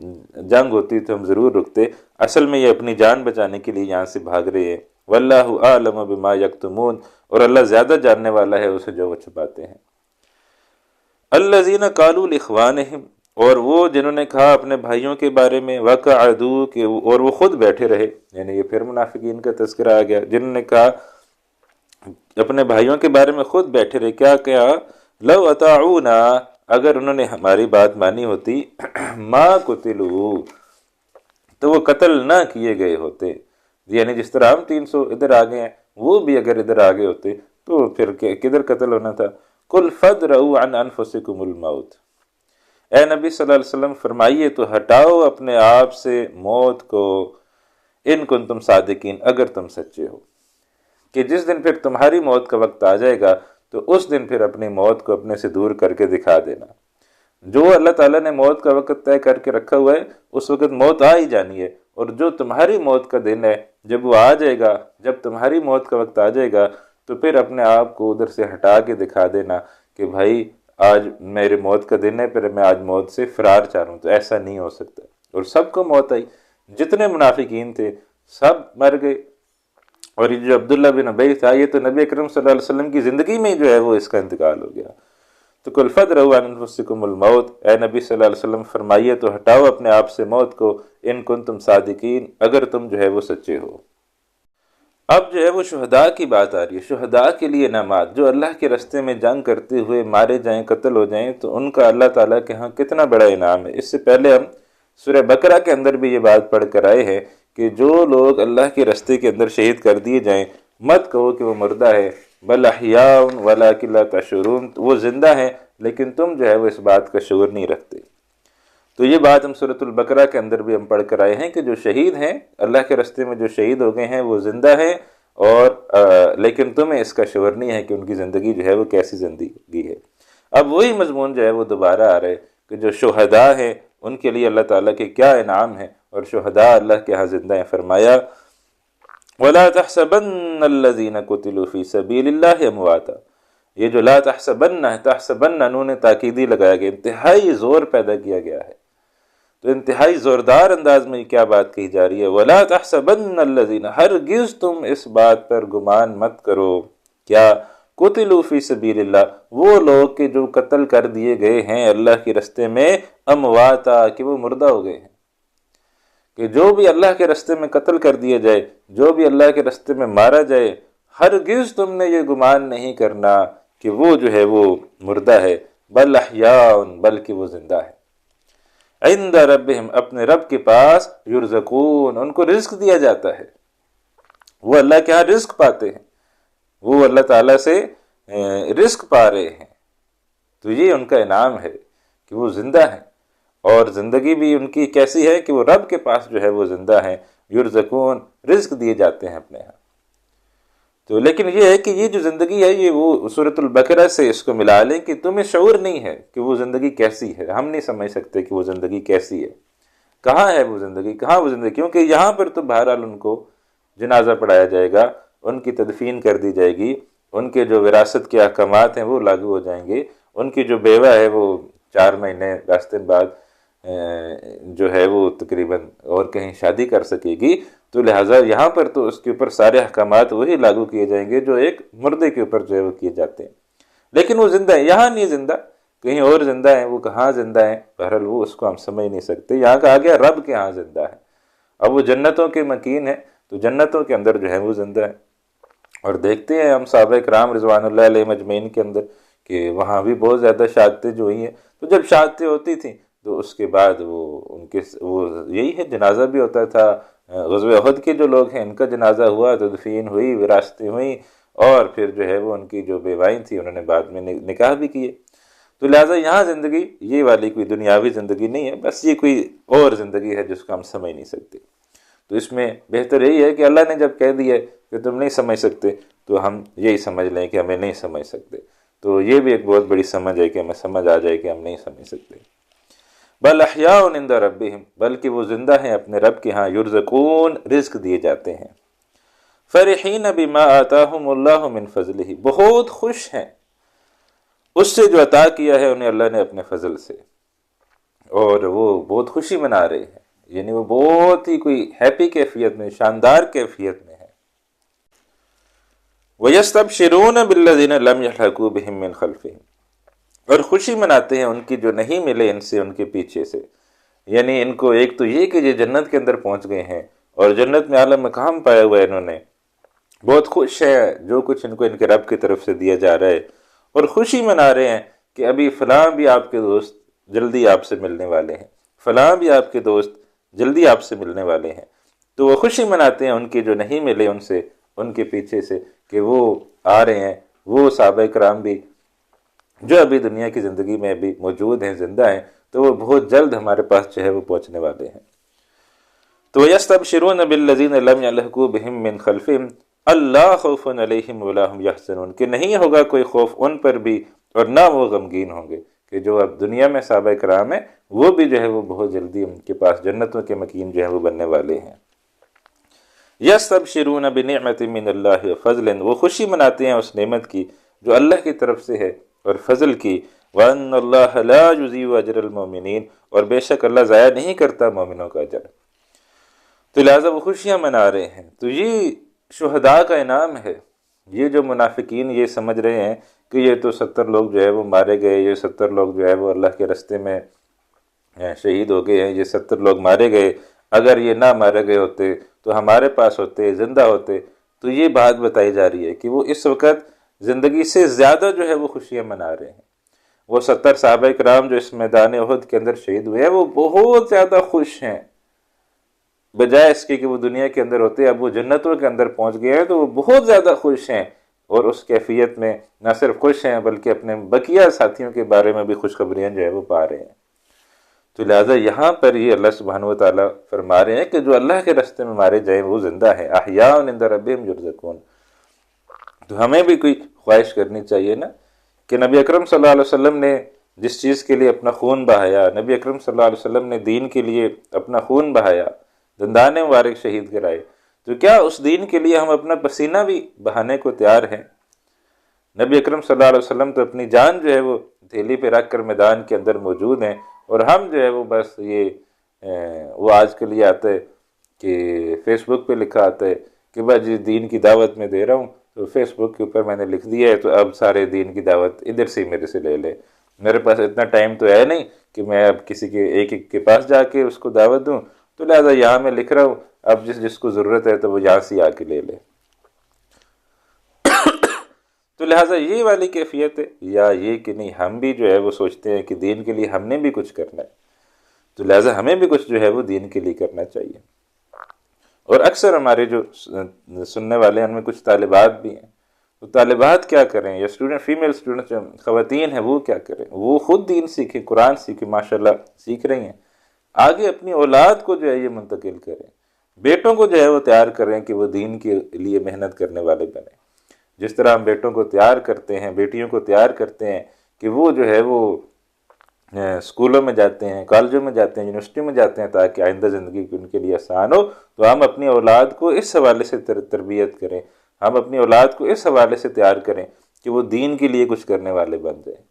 جنگ ہوتی تو ہم ضرور رکتے، اصل میں یہ اپنی جان بچانے کے لیے یہاں سے بھاگ رہے ہیں۔ واللہ اعلم بما یکتمون، اور اللہ زیادہ جاننے والا ہے اسے جو وہ چھپاتے ہیں۔ الذین قالوا لاخوانہم، اور وہ جنہوں نے کہا اپنے بھائیوں کے بارے میں وقعدوا کہ اور وہ خود بیٹھے رہے، یعنی یہ پھر منافقین کا تذکرہ آ گیا، جنہوں نے کہا اپنے بھائیوں کے بارے میں خود بیٹھے رہے، کیا کیا لو اطاعونا اگر انہوں نے ہماری بات مانی ہوتی ما قتلوا تو وہ قتل نہ کیے گئے ہوتے، یعنی جس طرح ہم 300 ادھر آ گئے ہیں وہ بھی اگر ادھر آگے ہوتے تو پھر کدھر قتل ہونا تھا۔ قل فادرؤوا عن انفسکم الموت، اے نبی صلی اللہ علیہ وسلم فرمائیے تو ہٹاؤ اپنے آپ سے موت کو، ان کنتم صادقین اگر تم سچے ہو، کہ جس دن پھر تمہاری موت کا وقت آ جائے گا تو اس دن پھر اپنی موت کو اپنے سے دور کر کے دکھا دینا۔ جو اللہ تعالیٰ نے موت کا وقت طے کر کے رکھا ہوا ہے اس وقت موت آ ہی جانی ہے، اور جو تمہاری موت کا دن ہے جب وہ آ جائے گا، جب تمہاری موت کا وقت آ جائے گا تو پھر اپنے آپ کو ادھر سے ہٹا کے دکھا دینا کہ بھائی آج میرے موت کا دن ہے، پھر میں آج موت سے فرار چاہ رہا ہوں۔ تو ایسا نہیں ہو سکتا، اور سب کو موت آئی، جتنے منافقین تھے سب مر گئے۔ اور یہ جو عبداللہ بن ابی تھا یہ تو نبی اکرم صلی اللہ علیہ وسلم کی زندگی میں جو ہے وہ اس کا انتقال ہو گیا۔ تو قل فادرؤوا عن انفسکم الموت، اے نبی صلی اللہ علیہ وسلم فرمائیے تو ہٹاؤ اپنے آپ سے موت کو، ان کنتم صادقین اگر تم جو ہے وہ سچے ہو۔ اب جو ہے وہ شہداء کی بات آ رہی ہے، شہداء کے لیے انعامات، جو اللہ کے راستے میں جنگ کرتے ہوئے مارے جائیں، قتل ہو جائیں، تو ان کا اللہ تعالیٰ کے ہاں کتنا بڑا انعام ہے۔ اس سے پہلے ہم سورہ بقرہ کے اندر بھی یہ بات پڑھ کر آئے ہیں کہ جو لوگ اللہ کے راستے کے اندر شہید کر دیے جائیں مت کہو کہ وہ مردہ ہے، بل احیاء ولکن لا تشعرون، وہ زندہ ہیں لیکن تم جو ہے وہ اس بات کا شعور نہیں رکھتے۔ تو یہ بات ہم سورۃ البقرہ کے اندر بھی ہم پڑھ کر آئے ہیں کہ جو شہید ہیں اللہ کے راستے میں، جو شہید ہو گئے ہیں وہ زندہ ہیں، اور لیکن تمہیں اس کا شعور نہیں ہے کہ ان کی زندگی جو ہے وہ کیسی زندگی ہے۔ اب وہی مضمون جو ہے وہ دوبارہ آ رہا ہے کہ جو شہداء ہیں ان کے لیے اللہ تعالیٰ کے کیا انعام ہے، اور شہداء اللہ کے ہاں زندہ ہیں۔ فرمایا وَلَا تَحْسَبَنَّ الَّذِينَ قُتِلُوا فِي سَبِيلِ اللَّهِ أَمْوَاتًا، یہ جو لا تحسبن ہے، تحسبن انہوں نے تاکیدی لگایا گیا، انتہائی زور پیدا کیا گیا ہے، تو انتہائی زوردار انداز میں کیا بات کہی جا رہی ہے، وَلَا تَحْسَبَنَّ الَّذِينَ، ہرگز تم اس بات پر گمان مت کرو، کیا قُتِلُوا فِي سَبِيلِ اللَّهِ، وہ لوگ کہ جو قتل کر دیے گئے ہیں اللہ کے راستے میں، امواتا کہ وہ مردہ ہو گئے ہیں، کہ جو بھی اللہ کے راستے میں قتل کر دیا جائے، جو بھی اللہ کے راستے میں مارا جائے، ہرگز تم نے یہ گمان نہیں کرنا کہ وہ جو ہے وہ مردہ ہے، بل احیاء بلکہ وہ زندہ ہے، عند ربہم اپنے رب کے پاس، یرزقون ان کو رزق دیا جاتا ہے، وہ اللہ کے ہاں رزق پاتے ہیں، وہ اللہ تعالیٰ سے رزق پا رہے ہیں، تو یہ ان کا انعام ہے کہ وہ زندہ ہیں، اور زندگی بھی ان کی کیسی ہے کہ وہ رب کے پاس جو ہے وہ زندہ ہیں، یرزقون رزق دیے جاتے ہیں اپنے ہاں۔ تو لیکن یہ ہے کہ یہ جو زندگی ہے یہ وہ سورۃ البقرہ سے اس کو ملا لیں کہ تمہیں شعور نہیں ہے کہ وہ زندگی کیسی ہے، ہم نہیں سمجھ سکتے کہ وہ زندگی کیسی ہے، کہاں ہے وہ زندگی، کہاں وہ زندگی، کیونکہ یہاں پر تو بہرحال ان کو جنازہ پڑھایا جائے گا، ان کی تدفین کر دی جائے گی، ان کے جو وراثت کے احکامات ہیں وہ لاگو ہو جائیں گے، ان کی جو بیوہ ہے وہ 4 مہینے 10 دن بعد جو ہے وہ تقریباً اور کہیں شادی کر سکے گی، تو لہٰذا یہاں پر تو اس کے اوپر سارے احکامات وہی لاگو کیے جائیں گے جو ایک مردے کے اوپر جو ہے وہ کیے جاتے ہیں، لیکن وہ زندہ ہے، یہاں نہیں زندہ، کہیں اور زندہ ہیں، وہ کہاں زندہ ہیں، بہرحال وہ اس کو ہم سمجھ نہیں سکتے، یہاں کہا گیا رب کے ہاں زندہ ہے، اب وہ جنتوں کے مکین ہے تو جنتوں کے اندر جو ہے وہ زندہ ہے، اور دیکھتے ہیں ہم صحابہ کرام رضوان اللہ علیہ مجمعین کے اندر کہ وہاں بھی بہت زیادہ شہادتیں جو ہوئی ہیں، تو جب شہادتیں ہوتی تھیں تو اس کے بعد وہ ان کے وہ یہی ہے جنازہ بھی ہوتا تھا، غزوہ احد کے جو لوگ ہیں ان کا جنازہ ہوا، تدفین ہوئی، وراثتیں ہوئیں، اور پھر جو ہے وہ ان کی جو بیوائیں تھیں انہوں نے بعد میں نکاح بھی کیے، تو لہٰذا یہاں زندگی یہ والی کوئی دنیاوی زندگی نہیں ہے، بس یہ کوئی اور زندگی ہے جس کو ہم سمجھ نہیں سکتے۔ تو اس میں بہتر یہی ہے کہ اللہ نے جب کہہ دیا کہ تم نہیں سمجھ سکتے تو ہم یہی سمجھ لیں کہ ہمیں نہیں سمجھ سکتے، تو یہ بھی ایک بہت بڑی سمجھ ہے کہ ہمیں سمجھ آ جائے کہ ہم نہیں سمجھ سکتے۔ بل احیاء عند ربہم بلکہ وہ زندہ ہیں اپنے رب کے ہاں، یرزقون رزق دیے جاتے ہیں، فرحین بما آتاہم اللہ من فضلہ بہت خوش ہیں اس سے جو عطا کیا ہے انہیں اللہ نے اپنے فضل سے، اور وہ بہت خوشی منا رہے ہیں، یعنی وہ بہت ہی کوئی ہیپی کیفیت میں، شاندار کیفیت میں ہے۔ وَيَسْتَبْشِرُونَ بِالَّذِينَ لَمْ يَلْحَقُوا بِهِم مِّن خَلْفِهِمْ، اور خوشی مناتے ہیں ان کی جو نہیں ملے ان سے ان کے پیچھے سے. یعنی ان کو ایک تو یہ کہ یہ جنت کے اندر پہنچ گئے ہیں اور جنت میں اعلیٰ مقام پایا ہوا ہے انہوں نے، بہت خوش ہیں جو کچھ ان کو ان کے رب کی طرف سے دیا جا رہا ہے، اور خوشی منا رہے ہیں کہ ابھی فلاں بھی آپ کے دوست جلدی آپ سے ملنے والے ہیں، فلاں بھی آپ کے دوست جلدی آپ سے ملنے والے ہیں. تو وہ خوشی مناتے ہیں ان کے جو نہیں ملے ان سے ان کے پیچھے سے کہ وہ آ رہے ہیں، وہ صحابہ کرام بھی جو ابھی دنیا کی زندگی میں ابھی موجود ہیں، زندہ ہیں، تو وہ بہت جلد ہمارے پاس جو ہے وہ پہنچنے والے ہیں. تو یستبشرون بالذین لم یلحقوا بہم من خلفہم الا خوف علیہم ولا هم یحزنون، کہ نہیں ہوگا کوئی خوف ان پر بھی اور نہ وہ غمگین ہوں گے، کہ جو اب دنیا میں صحابہ کرام ہیں وہ بھی جو ہے وہ بہت جلدی ان کے پاس جنتوں کے مکین جو ہے وہ بننے والے ہیں. یستبشرون بنعمت من اللہ وفضل، وہ خوشی مناتے ہیں اس نعمت کی جو اللہ کی طرف سے ہے اور فضل کی. وَأَنَّ اللَّهَ لَا يُضِيعُ أَجْرَ الْمُؤْمِنِينَ، اور بے شک اللہ ضائع نہیں کرتا مومنوں کا اجر. تو لہٰذا وہ خوشیاں منا رہے ہیں. تو یہ شہداء کا انعام ہے. یہ جو منافقین یہ سمجھ رہے ہیں کہ یہ تو 70 لوگ جو ہے وہ مارے گئے، یہ 70 لوگ جو ہے وہ اللہ کے راستے میں شہید ہو گئے ہیں، یہ 70 لوگ مارے گئے، اگر یہ نہ مارے گئے ہوتے تو ہمارے پاس ہوتے، زندہ ہوتے. تو یہ بات بتائی جا رہی ہے کہ وہ اس وقت زندگی سے زیادہ جو ہے وہ خوشیاں منا رہے ہیں. وہ 70 صحابہ کرام جو اس میدان احد کے اندر شہید ہوئے ہیں وہ بہت زیادہ خوش ہیں، بجائے اس کے کہ وہ دنیا کے اندر ہوتے. اب وہ جنتوں کے اندر پہنچ گئے ہیں تو وہ بہت زیادہ خوش ہیں، اور اس کیفیت میں نہ صرف خوش ہیں بلکہ اپنے بقیہ ساتھیوں کے بارے میں بھی خوشخبریاں جو ہے وہ پا رہے ہیں. تو لہٰذا یہاں پر یہ اللہ سبحانہ و تعالیٰ فرما رہے ہیں کہ جو اللہ کے راستے میں مارے جائیں وہ زندہ ہیں، احیاء عند ربہم یرزقون. تو ہمیں بھی کوئی خواہش کرنی چاہیے نا کہ نبی اکرم صلی اللہ علیہ وسلم نے جس چیز کے لیے اپنا خون بہایا، نبی اکرم صلی اللہ علیہ وسلم نے دین کے لیے اپنا خون بہایا، دندان مبارک شہید کرائے، تو کیا اس دین کے لیے ہم اپنا پسینہ بھی بہانے کو تیار ہیں؟ نبی اکرم صلی اللہ علیہ وسلم تو اپنی جان جو ہے وہ تھیلی پہ رکھ کر میدان کے اندر موجود ہیں، اور ہم جو ہے وہ بس یہ وہ آج کے لیے آتا ہے کہ فیس بک پہ لکھا آتا ہے کہ بس جس دین کی دعوت میں دے رہا ہوں تو فیس بک کے اوپر میں نے لکھ دیا ہے، تو اب سارے دین کی دعوت ادھر سے میرے سے لے لے. میرے پاس اتنا ٹائم تو ہے نہیں کہ میں اب کسی کے ایک ایک کے پاس جا کے اس کو دعوت دوں، تو لہٰذا یہاں میں لکھ رہا ہوں، اب جس کو ضرورت ہے تو وہ یہاں سے آ کے لے لے. تو لہٰذا یہ والی کیفیت ہے، یا یہ کہ نہیں ہم بھی جو ہے وہ سوچتے ہیں کہ دین کے لیے ہم نے بھی کچھ کرنا ہے، تو لہٰذا ہمیں بھی کچھ جو ہے وہ دین کے لیے کرنا چاہیے. اور اکثر ہمارے جو سننے والے ہیں ان میں کچھ طالبات بھی ہیں، تو طالبات کیا کریں، یا اسٹوڈنٹ فیمیل اسٹوڈنٹ جو خواتین ہیں وہ کیا کریں؟ وہ خود دین سیکھیں، قرآن سیکھیں، ماشاءاللہ سیکھ رہی ہیں، آگے اپنی اولاد کو جو ہے یہ منتقل کریں، بیٹوں کو جو ہے وہ تیار کریں کہ وہ دین کے لیے محنت کرنے والے بنیں. جس طرح ہم بیٹوں کو تیار کرتے ہیں، بیٹیوں کو تیار کرتے ہیں کہ وہ جو ہے وہ اسکولوں میں جاتے ہیں، کالجوں میں جاتے ہیں، یونیورسٹی میں جاتے ہیں تاکہ آئندہ زندگی ان کے لیے آسان ہو، تو ہم اپنی اولاد کو اس حوالے سے تربیت کریں، ہم اپنی اولاد کو اس حوالے سے تیار کریں کہ وہ دین کے لیے کچھ کرنے والے بن جائیں.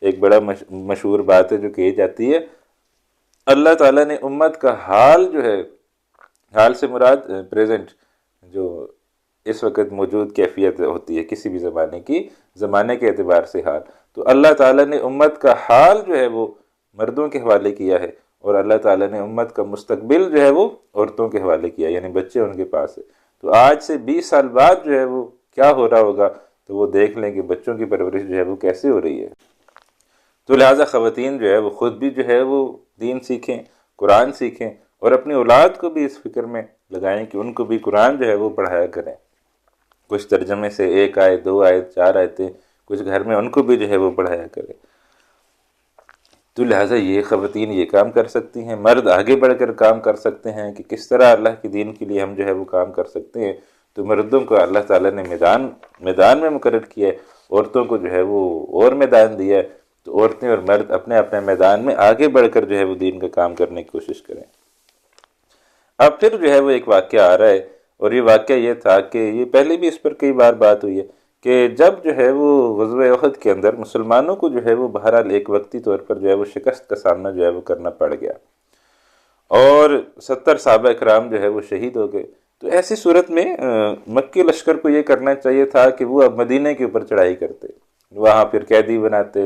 ایک بڑا مشہور بات ہے جو کہی جاتی ہے، اللہ تعالیٰ نے امت کا حال جو ہے، حال سے مراد پریزنٹ، جو اس وقت موجود کیفیت ہوتی ہے کسی بھی زمانے کی، زمانے کے اعتبار سے حال، تو اللہ تعالیٰ نے امت کا حال جو ہے وہ مردوں کے حوالے کیا ہے، اور اللہ تعالیٰ نے امت کا مستقبل جو ہے وہ عورتوں کے حوالے کیا، یعنی بچے ان کے پاس ہے. تو آج سے 20 سال بعد جو ہے وہ کیا ہو رہا ہوگا، تو وہ دیکھ لیں کہ بچوں کی پرورش جو ہے وہ کیسے ہو رہی ہے. تو لہٰذا خواتین جو ہے وہ خود بھی جو ہے وہ دین سیکھیں، قرآن سیکھیں، اور اپنی اولاد کو بھی اس فکر میں لگائیں کہ ان کو بھی قرآن جو ہے وہ پڑھایا کریں. کچھ ترجمے سے 1 آیت 2 آیت 4 آیتیں کچھ گھر میں ان کو بھی جو ہے وہ پڑھایا کرے. تو لہٰذا یہ خواتین یہ کام کر سکتی ہیں، مرد آگے بڑھ کر کام کر سکتے ہیں کہ کس طرح اللہ کے دین کے لیے ہم جو ہے وہ کام کر سکتے ہیں. تو مردوں کو اللہ تعالیٰ نے میدان میں مقرر کیا ہے، عورتوں کو جو ہے وہ اور میدان دیا ہے. تو عورتیں اور مرد اپنے اپنے میدان میں آگے بڑھ کر جو ہے وہ دین کا کام کرنے کی کوشش کریں. اب پھر جو ہے وہ ایک واقعہ آ رہا ہے، اور یہ واقعہ یہ تھا کہ یہ پہلے بھی اس پر کئی بار بات ہوئی ہے کہ جب جو ہے وہ غزوہ احد کے اندر مسلمانوں کو جو ہے وہ بہرحال ایک وقتی طور پر جو ہے وہ شکست کا سامنا جو ہے وہ کرنا پڑ گیا، اور 70 صحابہ کرام جو ہے وہ شہید ہو گئے. تو ایسی صورت میں مکی لشکر کو یہ کرنا چاہیے تھا کہ وہ اب مدینہ کے اوپر چڑھائی کرتے، وہاں پھر قیدی بناتے،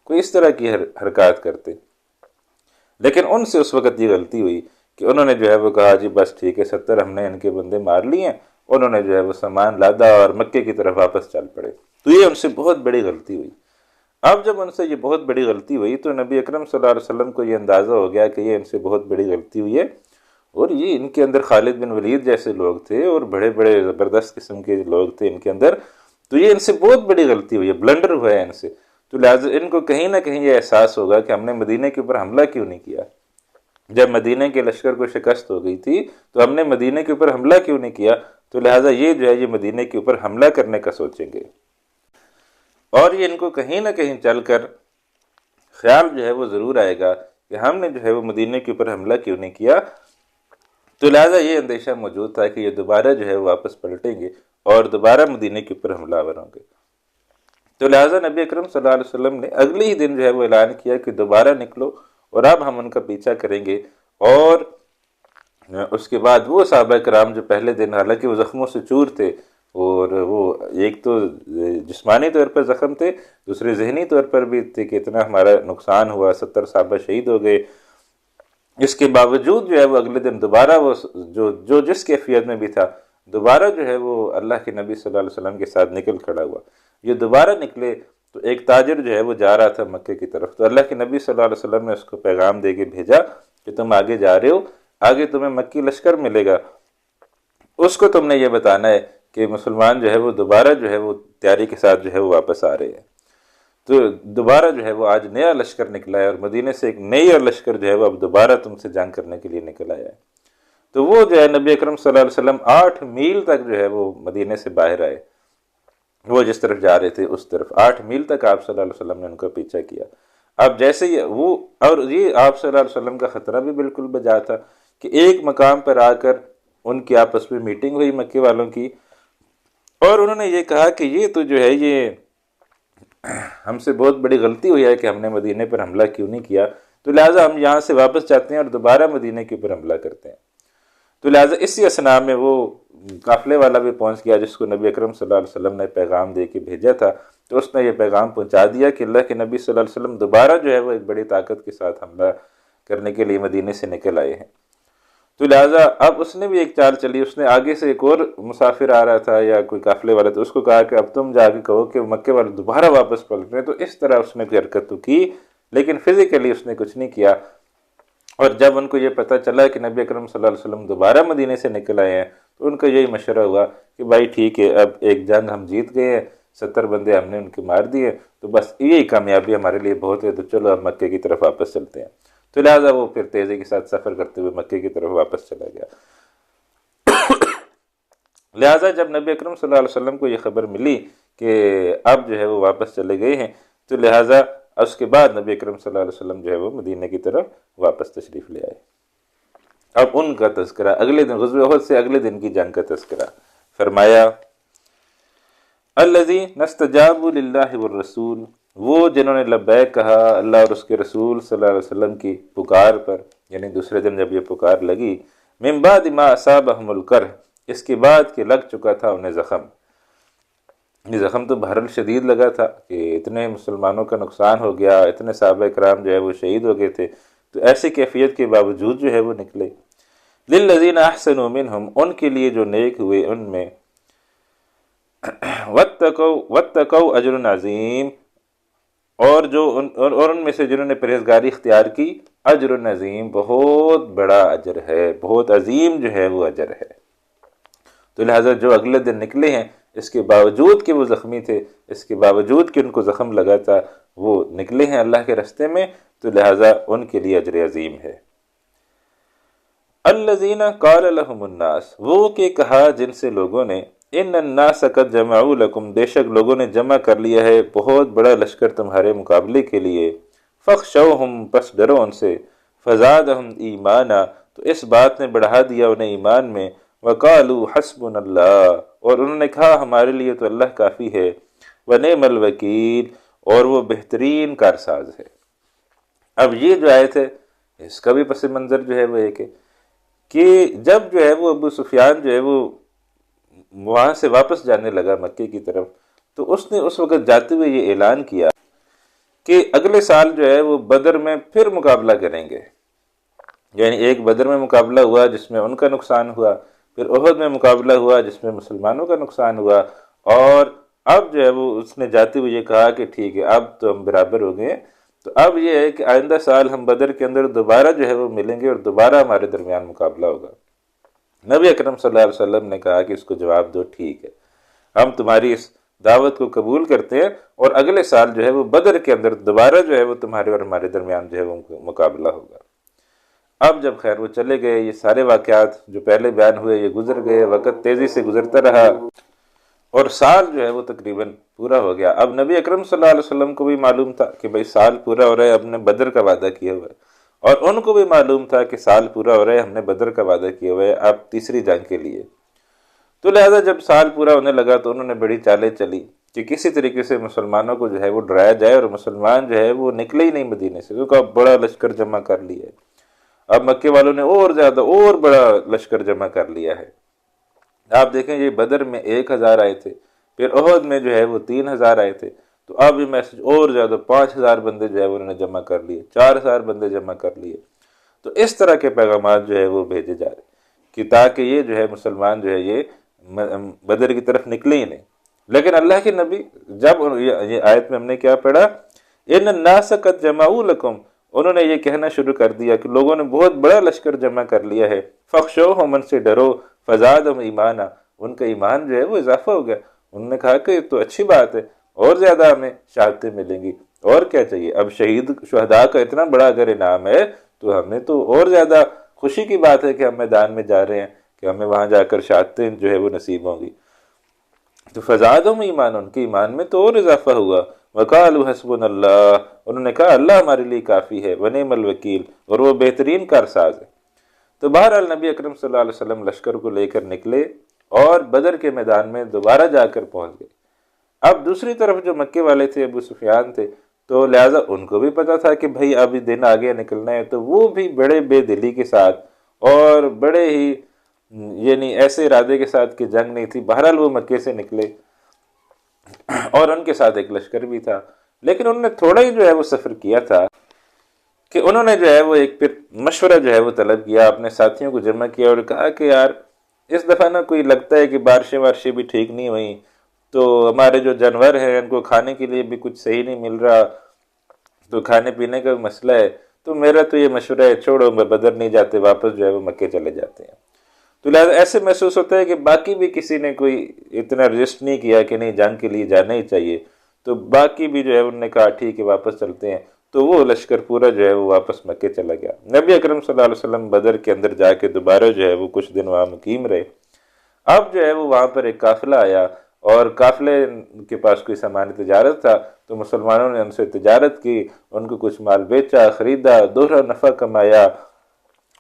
کوئی اس طرح کی حرکات کرتے. لیکن ان سے اس وقت یہ غلطی ہوئی کہ انہوں نے جو ہے وہ کہا جی بس ٹھیک ہے 70 ہم نے ان کے بندے مار لیے ہیں. انہوں نے جو ہے وہ سامان لادا اور مکے کی طرف واپس چل پڑے. تو یہ ان سے بہت بڑی غلطی ہوئی. اب جب ان سے یہ بہت بڑی غلطی ہوئی تو نبی اکرم صلی اللہ علیہ وسلم کو یہ اندازہ ہو گیا کہ یہ ان سے بہت بڑی غلطی ہوئی ہے، اور یہ ان کے اندر خالد بن ولید جیسے لوگ تھے اور بڑے بڑے زبردست قسم کے لوگ تھے ان کے اندر، تو یہ ان سے بہت بڑی غلطی ہوئی ہے، بلنڈر ہوا ہے ان سے. تو لہٰذا ان کو کہیں نہ کہیں یہ احساس ہوگا کہ ہم نے مدینہ کے اوپر حملہ کیوں نہیں کیا. جب مدینہ کے لشکر کو شکست ہو گئی تھی تو ہم نے مدینہ کے اوپر حملہ کیوں نہیں کیا. تو لہٰذا یہ جو ہے یہ مدینہ کے اوپر حملہ کرنے کا سوچیں گے، اور یہ ان کو کہیں نہ کہیں چل کر خیال جو ہے وہ ضرور آئے گا کہ ہم نے جو ہے وہ مدینہ کے اوپر حملہ کیوں نہیں کیا. تو لہٰذا یہ اندیشہ موجود تھا کہ یہ دوبارہ جو ہے وہ واپس پلٹیں گے اور دوبارہ مدینہ کے اوپر حملہ آور ہوں گے. تو لہٰذا نبی اکرم صلی اللہ علیہ وسلم نے اگلے ہی دن جو ہے وہ اعلان کیا کہ دوبارہ نکلو اور اب ہم ان کا پیچھا کریں گے. اور اس کے بعد وہ صحابہ کرام جو پہلے دن حالانکہ وہ زخموں سے چور تھے، اور وہ ایک تو جسمانی طور پر زخم تھے، دوسرے ذہنی طور پر بھی تھے کہ اتنا ہمارا نقصان ہوا، 70 صحابہ شہید ہو گئے. اس کے باوجود جو ہے وہ اگلے دن دوبارہ وہ جو جس کیفیت میں بھی تھا دوبارہ جو ہے وہ اللہ کے نبی صلی اللہ علیہ وسلم کے ساتھ نکل کھڑا ہوا. یہ دوبارہ نکلے تو ایک تاجر جو ہے وہ جا رہا تھا مکے کی طرف، تو اللہ کے نبی صلی اللہ علیہ وسلم نے اس کو پیغام دے کے بھیجا کہ تم آگے جا رہے ہو، آگے تمہیں مکی لشکر ملے گا، اس کو تم نے یہ بتانا ہے کہ مسلمان جو ہے وہ دوبارہ جو ہے وہ تیاری کے ساتھ جو ہے وہ واپس آ رہے ہیں. تو دوبارہ جو ہے وہ آج نیا لشکر نکلا ہے، اور مدینے سے ایک نئی اور لشکر جو ہے وہ اب دوبارہ تم سے جنگ کرنے کے لیے نکل آیا ہے. تو وہ جو ہے نبی اکرم صلی اللہ علیہ وسلم 8 میل تک جو ہے وہ مدینے سے باہر آئے، وہ جس طرف جا رہے تھے اس طرف 8 میل تک آپ صلی اللہ علیہ وسلم نے ان کا پیچھا کیا. اب جیسے یہ آپ صلی اللہ علیہ وسلم کا خطرہ بھی بالکل بجا تھا کہ ایک مقام پر آ کر ان کی آپس میں میٹنگ ہوئی مکے والوں کی، اور انہوں نے یہ کہا کہ یہ تو جو ہے یہ ہم سے بہت بڑی غلطی ہوئی ہے کہ ہم نے مدینے پر حملہ کیوں نہیں کیا، تو لہٰذا ہم یہاں سے واپس جاتے ہیں اور دوبارہ مدینے کے اوپر حملہ کرتے ہیں. تو لہٰذا اسی اسنا میں وہ قافلے والا بھی پہنچ گیا جس کو نبی اکرم صلی اللہ علیہ وسلم نے پیغام دے کے بھیجا تھا. تو اس نے یہ پیغام پہنچا دیا کہ اللہ کے نبی صلی اللہ علیہ وسلم دوبارہ جو ہے وہ ایک بڑی طاقت کے ساتھ حملہ کرنے کے لیے مدینے سے نکل آئے ہیں. تو لہٰذا اب اس نے بھی ایک چال چلی، اس نے آگے سے ایک اور مسافر آ رہا تھا یا کوئی قافلے والا، تو اس کو کہا کہ اب تم جا کے کہو کہ مکے والے دوبارہ واپس پلٹ رہے ہیں. تو اس طرح اس نے حرکت تو کی لیکن فزیکلی اس نے کچھ نہیں کیا. اور جب ان کو یہ پتہ چلا کہ نبی اکرم صلی اللہ علیہ وسلم دوبارہ مدینے سے نکل آئے ہیں تو ان کا یہی مشورہ ہوا کہ بھائی ٹھیک ہے، اب ایک جنگ ہم جیت گئے ہیں، 70 بندے ہم نے ان کے مار دیے، تو بس یہی کامیابی ہمارے لیے بہت ہے، تو چلو اب مکے کی طرف واپس چلتے ہیں. تو لہٰذا وہ پھر تیزی کے ساتھ سفر کرتے ہوئے مکے کی طرف واپس چلا گیا. لہٰذا جب نبی اکرم صلی اللہ علیہ وسلم کو یہ خبر ملی کہ اب جو ہے وہ واپس چلے گئے ہیں، تو لہٰذا اس کے بعد نبی اکرم صلی اللہ علیہ وسلم جو ہے وہ مدینہ کی طرف واپس تشریف لے آئے. اب ان کا تذکرہ اگلے دن غزوہ احد سے اگلے دن کی جنگ کا تذکرہ فرمایا. الذین استجابوا للہ والرسول، وہ جنہوں نے لبیک کہا اللہ اور اس کے رسول صلی اللہ علیہ وسلم کی پکار پر، یعنی دوسرے دن جب یہ پکار لگی، من بعد ما اصابہم القرح، اس کے بعد کہ لگ چکا تھا انہیں زخم. یہ زخم تو بہرحال شدید لگا تھا کہ اتنے مسلمانوں کا نقصان ہو گیا، اتنے صحابہ کرام جو ہے وہ شہید ہو گئے تھے، تو ایسی کیفیت کے باوجود جو ہے وہ نکلے. للذین احسنوا منہم، ان کے لیے جو نیک ہوئے ان میں، واتقوا اجر عظیم، اور ان میں سے جنہوں نے پرہیزگاری اختیار کی، اجر عظیم، بہت بڑا اجر ہے، بہت عظیم جو ہے وہ اجر ہے. تو لہٰذا جو اگلے دن نکلے ہیں اس کے باوجود کہ وہ زخمی تھے، اس کے باوجود کہ ان کو زخم لگا تھا، وہ نکلے ہیں اللہ کے راستے میں، تو لہٰذا ان کے لیے اجر عظیم ہے. الذین قال لهم الناس، وہ کہ کہا جن سے لوگوں نے، ان الناس قد جمعوا لکم، بے شک لوگوں نے جمع کر لیا ہے بہت بڑا لشکر تمہارے مقابلے کے لیے، فخشوہم، پس ڈرو ان سے، فزادہم ایمانا، تو اس بات نے بڑھا دیا انہیں ایمان میں، وقالوا حسبنا اللہ، اور انہوں نے کہا ہمارے لیے تو اللہ کافی ہے، ونعم الوکیل، اور وہ بہترین کارساز ہے. اب یہ جو آیت ہے اس کا بھی پس منظر جو ہے وہ ایک ہے کہ جب جو ہے وہ ابو سفیان جو ہے وہ وہاں سے واپس جانے لگا مکے کی طرف، تو اس نے اس وقت جاتے ہوئے یہ اعلان کیا کہ اگلے سال جو ہے وہ بدر میں پھر مقابلہ کریں گے. یعنی ایک بدر میں مقابلہ ہوا جس میں ان کا نقصان ہوا، پھر احد میں مقابلہ ہوا جس میں مسلمانوں کا نقصان ہوا، اور اب جو ہے وہ اس نے جاتے ہوئے یہ کہا کہ ٹھیک ہے اب تو ہم برابر ہو گئے، تو اب یہ ہے کہ آئندہ سال ہم بدر کے اندر دوبارہ جو ہے وہ ملیں گے اور دوبارہ ہمارے درمیان مقابلہ ہوگا. نبی اکرم صلی اللہ علیہ وسلم نے کہا کہ اس کو جواب دو، ٹھیک ہے ہم تمہاری اس دعوت کو قبول کرتے ہیں، اور اگلے سال جو ہے وہ بدر کے اندر دوبارہ جو ہے وہ تمہارے اور ہمارے درمیان جو ہے وہ مقابلہ ہوگا. اب جب خیر وہ چلے گئے، یہ سارے واقعات جو پہلے بیان ہوئے یہ گزر گئے، وقت تیزی سے گزرتا رہا اور سال جو ہے وہ تقریباً پورا ہو گیا. اب نبی اکرم صلی اللہ علیہ وسلم کو بھی معلوم تھا کہ بھئی سال پورا ہو رہا ہے، ہم نے بدر کا وعدہ کیا ہوا ہے، اور ان کو بھی معلوم تھا کہ سال پورا ہو رہا ہے، ہم نے بدر کا وعدہ کیا ہوا ہے اب تیسری جنگ کے لیے. تو لہذا جب سال پورا ہونے لگا تو انہوں نے بڑی چالیں چلی کہ کسی طریقے سے مسلمانوں کو جو ہے وہ ڈرایا جائے، اور مسلمان جو ہے وہ نکلے ہی نہیں مدینے سے، کیونکہ اب بڑا لشکر جمع کر لیا ہے. اب مکے والوں نے اور زیادہ اور بڑا لشکر جمع کر لیا ہے. آپ دیکھیں یہ بدر میں 1000 آئے تھے، پھر احد میں جو ہے وہ 3000 آئے تھے، تو اب یہ میسج اور زیادہ 5000 بندے جو ہے انہوں نے جمع کر لیے، 4000 بندے جمع کر لیے. تو اس طرح کے پیغامات جو ہے وہ بھیجے جا رہے کہ تاکہ یہ جو ہے مسلمان جو ہے یہ بدر کی طرف نکلے ہی نہیں. لیکن اللہ کے نبی جب یہ آیت میں ہم نے کیا پڑھا، ان الناس قد جمعوا لکم، انہوں نے یہ کہنا شروع کر دیا کہ لوگوں نے بہت بڑا لشکر جمع کر لیا ہے، فخشوہم، ان سے ڈرو، فزادہم ایمانا، ان کا ایمان جو ہے وہ اضافہ ہو گیا. انہوں نے کہا کہ یہ تو اچھی بات ہے، اور زیادہ ہمیں شہادتیں ملیں گی، اور کیا چاہیے. اب شہداء کا اتنا بڑا اگر انعام ہے تو ہمیں تو اور زیادہ خوشی کی بات ہے کہ ہم میدان میں جا رہے ہیں، کہ ہمیں وہاں جا کر شہادتیں جو ہے وہ نصیب ہوں گی. تو فزادہم ایمان، ان کے ایمان میں تو اور اضافہ ہوا. وقالوا حسبنا اللہ، انہوں نے کہا اللہ ہمارے لیے کافی ہے، ونعم الوکیل، اور وہ بہترین کارساز ہے. تو بہرحال نبی اکرم صلی اللہ علیہ وسلم لشکر کو لے کر نکلے اور بدر کے میدان میں دوبارہ جا کر پہنچ گئے. اب دوسری طرف جو مکے والے تھے، ابو سفیان تھے، تو لہٰذا ان کو بھی پتا تھا کہ بھائی ابھی دن آگے نکلنا ہے، تو وہ بھی بڑے بے دلی کے ساتھ اور بڑے ہی یعنی ایسے ارادے کے ساتھ کہ جنگ نہیں تھی، بہرحال وہ مکے سے نکلے، اور ان کے ساتھ ایک لشکر بھی تھا. لیکن انہوں نے تھوڑا ہی جو ہے وہ سفر کیا تھا کہ انہوں نے جو ہے وہ ایک پھر مشورہ جو ہے وہ طلب کیا، اپنے ساتھیوں کو جمع کیا اور کہا کہ یار اس دفعہ نا کوئی لگتا ہے کہ بارشیں بھی ٹھیک نہیں ہوئیں، تو ہمارے جو جانور ہیں ان کو کھانے کے لیے بھی کچھ صحیح نہیں مل رہا، تو کھانے پینے کا مسئلہ ہے. تو میرا تو یہ مشورہ ہے چھوڑو، میں بدر نہیں جاتے، واپس جو ہے وہ مکے چلے جاتے ہیں. تو لہٰذا ایسے محسوس ہوتا ہے کہ باقی بھی کسی نے کوئی اتنا رجسٹ نہیں کیا کہ نہیں جنگ کے لیے جانا ہی چاہیے، تو باقی بھی جو ہے انہوں نے کہا ٹھیک ہے واپس چلتے ہیں. تو وہ لشکر پورا جو ہے وہ واپس مکے چلا گیا. نبی اکرم صلی اللہ علیہ وسلم بدر کے اندر جا کے دوبارہ جو ہے وہ کچھ دن وہاں مقیم رہے. اب جو ہے وہ وہاں پر ایک قافلہ آیا، اور قافلے کے پاس کوئی سامان تجارت تھا، تو مسلمانوں نے ان سے تجارت کی، ان کو کچھ مال بیچا، خریدا، دوہرا نفع کمایا،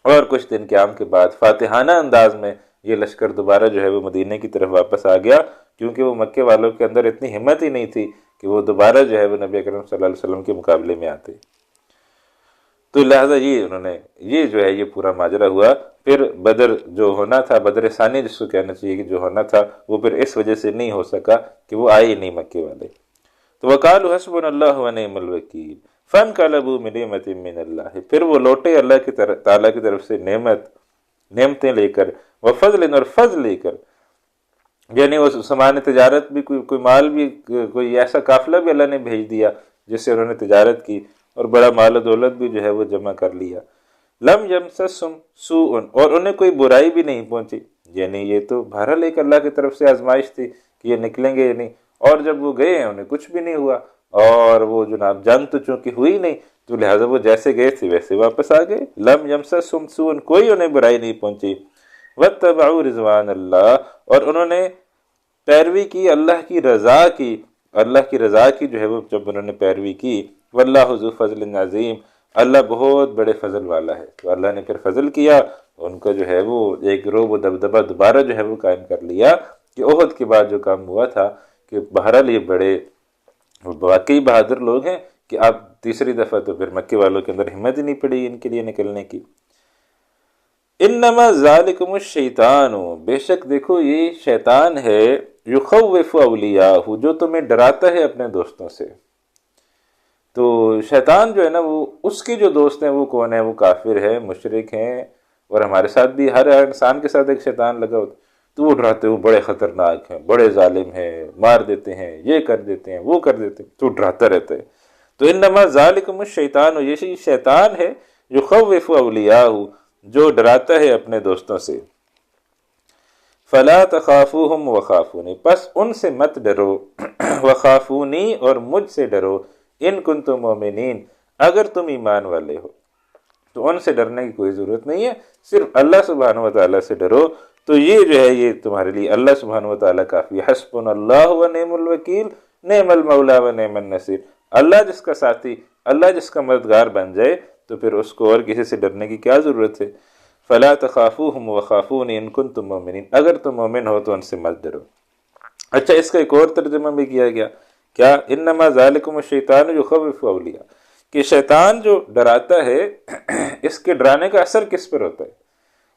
اور کچھ دن قیام کے بعد فاتحانہ انداز میں یہ لشکر دوبارہ جو ہے وہ مدینہ کی طرف واپس آ گیا، کیونکہ وہ مکے والوں کے اندر اتنی ہمت ہی نہیں تھی کہ وہ دوبارہ جو ہے وہ نبی اکرم صلی اللہ علیہ وسلم کے مقابلے میں آتے. تو لہٰذا یہ جو ہے یہ پورا ماجرا ہوا. پھر بدر جو ہونا تھا، بدر ثانی جس کو کہنا چاہیے کہ جو ہونا تھا، وہ پھر اس وجہ سے نہیں ہو سکا کہ وہ آئے نہیں مکے والے. تو وقالوا حسبنا اللہ ونعم الوکیل فانقلبوا بنعمۃ من اللہ، پھر وہ لوٹے اللہ کی تعالیٰ کی طرف سے نعمتیں لے کر، وفضل، اور فضل لے کر، یعنی وہ سامان تجارت بھی، کوئی مال بھی، کوئی ایسا قافلہ بھی اللہ نے بھیج دیا جس سے انہوں نے تجارت کی، اور بڑا مال و دولت بھی جو ہے وہ جمع کر لیا. لم یمسسہم سوء، اور انہیں کوئی برائی بھی نہیں پہنچی. یعنی یہ تو بہرحال ایک اللہ کی طرف سے آزمائش تھی کہ یہ نکلیں گے نہیں، اور جب وہ گئے انہیں کچھ بھی نہیں ہوا، اور وہ جناب جنگ تو چونکہ ہوئی نہیں، تو لہٰذا وہ جیسے گئے تھے ویسے واپس آ گئے. لم یمسسہم سوء، کوئی انہیں برائی نہیں پہنچی. واتبعوا رضوان اللہ، اور انہوں نے پیروی کی اللہ کی رضا کی، اللہ کی رضا کی جو ہے وہ جب انہوں نے پیروی کی. واللہ ذو فضل عظیم، اللہ بہت بڑے فضل والا ہے. تو اللہ نے پھر فضل کیا، ان کا جو ہے وہ ایک روب و دبدبہ دوبارہ جو ہے وہ قائم کر لیا، کہ احد کے بعد جو کام ہوا تھا کہ بہرحال یہ بڑے واقعی بہادر لوگ ہیں، کہ اب تیسری دفعہ تو پھر مکے والوں کے اندر ہمت ہی نہیں پڑی ان کے لیے نکلنے کی. انما ذالکم الشیطان، بے شک دیکھو یہ شیطان ہے، یخوف اولیاءہ، جو تمہیں ڈراتا ہے اپنے دوستوں سے. تو شیطان جو ہے نا وہ اس کے جو دوست ہیں وہ کون ہے؟ وہ کافر ہے، مشرک ہیں، اور ہمارے ساتھ بھی ہر انسان کے ساتھ ایک شیطان لگا ہوتا، تو وہ ڈراتے وہ بڑے خطرناک ہیں، بڑے ظالم ہیں، مار دیتے ہیں، یہ کر دیتے ہیں، وہ کر دیتے ہیں، تو ڈراتا رہتا ہے۔ تو انما ذالکم الشیطان، یہ شیطان ہے جو خوف اولیاءہ، جو ڈراتا ہے اپنے دوستوں سے۔ فلا تخافوہم وخافونی، پس ان سے مت ڈرو، وخافونی اور مجھ سے ڈرو، ان کنتم مومنین، اگر تم ایمان والے ہو۔ تو ان سے ڈرنے کی کوئی ضرورت نہیں ہے، صرف اللہ سبحانہ و تعالیٰ سے ڈرو۔ تو یہ جو ہے یہ تمہارے لیے اللہ سبحانہ و تعالیٰ کافی، حسبنا اللہ و نعم الوکیل، نعم المولا و نعم النصیر۔ اللہ جس کا ساتھی، اللہ جس کا مددگار بن جائے تو پھر اس کو اور کسی سے ڈرنے کی کیا ضرورت ہے؟ فلا تخافوہم وخافونی ان کنتم مومنین، اگر تم مومن ہو تو ان سے مت ڈرو۔ اچھا، اس کا ایک اور ترجمہ بھی کیا گیا، کیا؟ انما ذالکم الشیطان یخوف اولیاء، کہ شیطان جو ڈراتا ہے اس کے ڈرانے کا اثر کس پر ہوتا ہے؟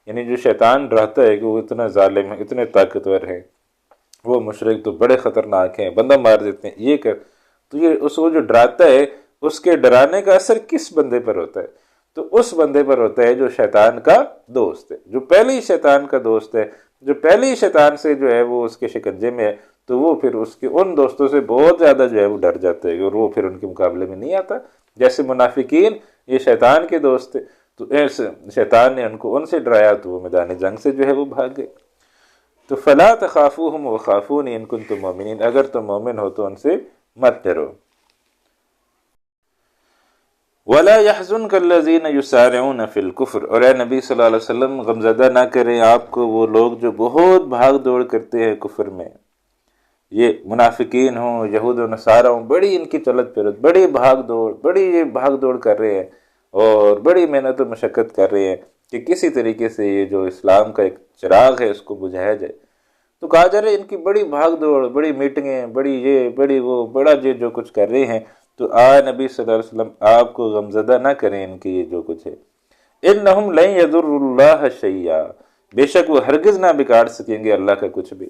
یعنی جو شیطان ڈراتا ہے کہ وہ اتنا ظالم ہے، اتنے طاقتور ہے، وہ مشرک تو بڑے خطرناک ہیں، بندہ مار دیتے ہیں، یہ کر، تو یہ اس کو جو ڈراتا ہے اس کے ڈرانے کا اثر کس بندے پر ہوتا ہے؟ تو اس بندے پر ہوتا ہے جو شیطان کا دوست ہے، جو پہلے ہی شیطان کا دوست ہے، جو پہلے ہی شیطان سے جو ہے وہ اس کے شکنجے میں ہے، تو وہ پھر اس کے ان دوستوں سے بہت زیادہ جو ہے وہ ڈر جاتا ہے اور وہ پھر ان کے مقابلے میں نہیں آتا۔ جیسے منافقین یہ شیطان کے دوست تھے، تو شیطان نے ان کو ان سے ڈرایا تو وہ میدان جنگ سے جو ہے وہ بھاگ گئے۔ تو فلا تخافوہم وخافونی ان کنتم مومنین، اگر تم مومن ہو تو ان سے مت ڈرو۔ وَلَا يَحْزُنْكَ الَّذِينَ يُسَارِعُونَ فِي الْكُفْرِ، اور اے نبی صلی اللہ علیہ وسلم غمزدہ نہ کریں آپ کو وہ لوگ جو بہت بھاگ دوڑ کرتے ہیں کفر میں، یہ منافقین ہوں، یہود و نصارہ ہوں، بڑی ان کی چلت پھرت، بڑی یہ بھاگ دوڑ کر رہے ہیں اور بڑی محنت و مشقت کر رہے ہیں کہ کسی طریقے سے یہ جو اسلام کا ایک چراغ ہے اس کو بجھایا جائے۔ تو کہا جا رہا ہے ان کی بڑی بھاگ دوڑ، بڑی میٹنگیں، بڑی یہ، بڑی وہ، بڑا یہ جو کچھ کر رہے ہیں، تو نبی صلی اللہ علیہ وسلم آپ کو غمزدہ نہ کریں ان کی یہ جو کچھ ہے۔ انہم لن یضروا اللہ شیئا، بے شک وہ ہرگز نہ بگاڑ سکیں گے اللہ کا کچھ بھی۔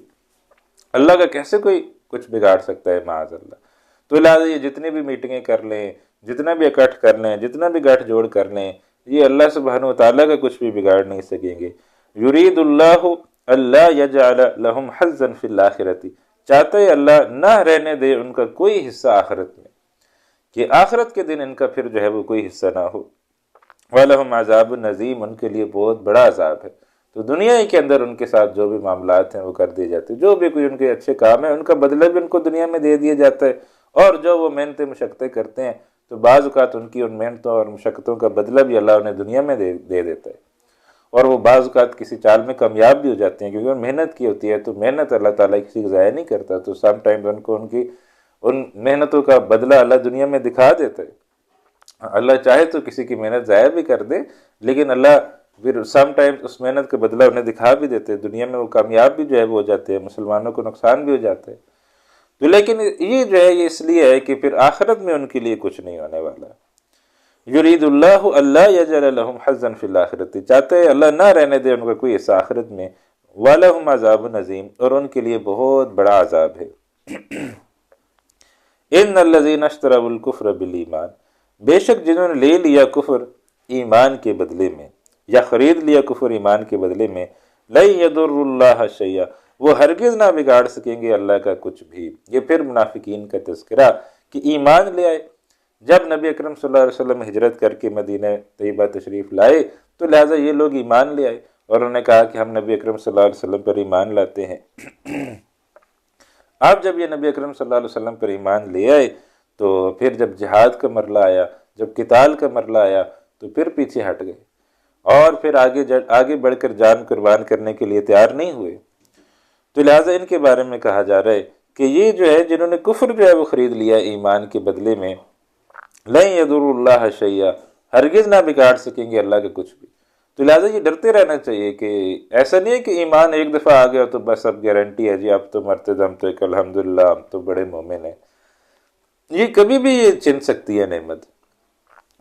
اللہ کا کیسے کوئی کچھ بگاڑ سکتا ہے؟ معاذ اللہ۔ تو لہٰذا یہ جتنی بھی میٹنگیں کر لیں، جتنا بھی اکٹھ کر لیں، جتنا بھی گٹھ جوڑ کر لیں، یہ اللہ سبحانہ و تعالیٰ کا کچھ بھی بگاڑ نہیں سکیں گے۔ یرید اللہ اللہ یجعل لہم حظا فی الآخرۃ، چاہتا ہے اللہ نہ رہنے دے ان کا کوئی حصہ آخرت میں، کہ آخرت کے دن ان کا پھر جو ہے وہ کوئی حصہ نہ ہو۔ وَلَهُمْ عَذَابٌ عَظِيمٌ، ان کے لیے بہت بڑا عذاب ہے۔ تو دنیا ہی کے اندر ان کے ساتھ جو بھی معاملات ہیں وہ کر دیے جاتے ہیں، جو بھی کوئی ان کے اچھے کام ہیں ان کا بدلہ بھی ان کو دنیا میں دے دیا جاتا ہے، اور جو وہ محنتیں مشقتیں کرتے ہیں تو بعض اوقات ان کی ان محنتوں اور مشقتوں کا بدلہ بھی اللہ انہیں دنیا میں دے دیتا ہے، اور وہ بعض اوقات کسی چال میں کامیاب بھی ہو جاتے ہیں، کیونکہ انہوں نے محنت کی ہوتی ہے، تو محنت اللہ تعالیٰ کسی کو ضائع نہیں کرتا، تو سم ٹائم ان کو ان کی ان محنتوں کا بدلہ اللہ دنیا میں دکھا دیتا ہے۔ اللہ چاہے تو کسی کی محنت ضائع بھی کر دے، لیکن اللہ پھر سم ٹائم اس محنت کا بدلہ انہیں دکھا بھی دیتے ہیں، دنیا میں وہ کامیاب بھی جو ہے وہ ہو جاتے ہیں، مسلمانوں کو نقصان بھی ہو جاتا ہے۔ تو لیکن یہ جو ہے یہ اس لیے ہے کہ پھر آخرت میں ان کے لیے کچھ نہیں ہونے والا۔ یرید اللہ اللہ یجعل لہم حظا فی الآخرۃ، چاہتے ہیں اللہ نہ رہنے دے ان کا کوئی حصہ آخرت میں۔ وَلَهُمْ عَذَابٌ عَظِيمٌ، اور ان کے لیے بہت بڑا عذاب ہے۔ ان الذین اشتروا الکفر بالایمان، بے شک جنہوں نے لے لیا کفر ایمان کے بدلے میں، یا خرید لیا کفر ایمان کے بدلے میں، لن یضروا اللہ شیئا، وہ ہرگز نہ بگاڑ سکیں گے اللہ کا کچھ بھی۔ یہ پھر منافقین کا تذکرہ کہ ایمان لے آئے، جب نبی اکرم صلی اللہ علیہ وسلم ہجرت کر کے مدینہ طیبہ تشریف لائے تو لہٰذا یہ لوگ ایمان لے آئے، اور انہوں نے کہا کہ ہم نبی اکرم صلی اللہ علیہ وسلم پر ایمان لاتے ہیں۔ اب جب یہ نبی اکرم صلی اللہ علیہ وسلم پر ایمان لے آئے تو پھر جب جہاد کا مرحلہ آیا، جب قتال کا مرحلہ آیا تو پھر پیچھے ہٹ گئے، اور پھر آگے بڑھ کر جان قربان کرنے کے لیے تیار نہیں ہوئے۔ تو لہٰذا ان کے بارے میں کہا جا رہا ہے کہ یہ جو ہے جنہوں نے کفر جو ہے وہ خرید لیا ایمان کے بدلے میں، لن یضروا اللہ شیئا، ہرگز نہ بگاڑ سکیں گے اللہ کا کچھ بھی۔ تو لہٰذا یہ ڈرتے رہنا چاہیے کہ ایسا نہیں ہے کہ ایمان ایک دفعہ آ گیا تو بس اب گارنٹی ہے جی اب تو مرتے دم تو ایک الحمدللہ ہم تو بڑے مومن ہیں، یہ کبھی بھی یہ چھن سکتی ہے نعمت۔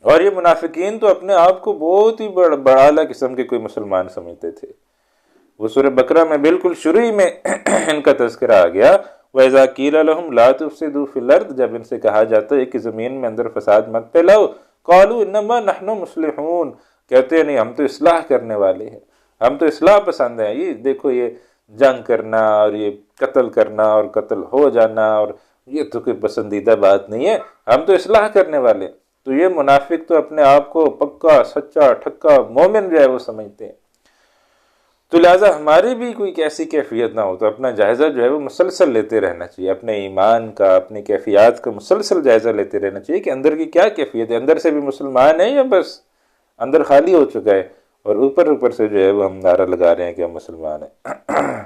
اور یہ منافقین تو اپنے آپ کو بہت ہی بڑا اعلیٰ قسم کے کوئی مسلمان سمجھتے تھے۔ وہ سورہ بقرہ میں بالکل شروع ہی میں ان کا تذکرہ آ گیا، وَإِذَا قِيلَ لَهُمْ لَا تُفْسِدُوا فِي الْأَرْضِ، جب ان سے کہا جاتا ہے کہ زمین میں اندر فساد مت پھیلاؤ، قَالُوا إِنَّمَا نَحْنُ مُصْلِحُونَ، کہتے ہیں نہیں ہم تو اصلاح کرنے والے ہیں، ہم تو اصلاح پسند ہیں۔ یہ دیکھو یہ جنگ کرنا اور یہ قتل کرنا اور قتل ہو جانا اور یہ تو کوئی پسندیدہ بات نہیں ہے، ہم تو اصلاح کرنے والے ہیں۔ تو یہ منافق تو اپنے آپ کو پکا سچا ٹھکا مومن جو ہے وہ سمجھتے ہیں۔ تو لہٰذا ہماری بھی کوئی ایسی کیفیت نہ ہو تو اپنا جائزہ جو ہے وہ مسلسل لیتے رہنا چاہیے، اپنے ایمان کا اپنی کیفیات کا مسلسل جائزہ لیتے رہنا چاہیے کہ اندر کی کیا کیفیت ہے، اندر سے بھی مسلمان ہے یا بس اندر خالی ہو چکا ہے اور اوپر سے جو ہے وہ ہم نعرہ لگا رہے ہیں کہ ہم مسلمان ہیں۔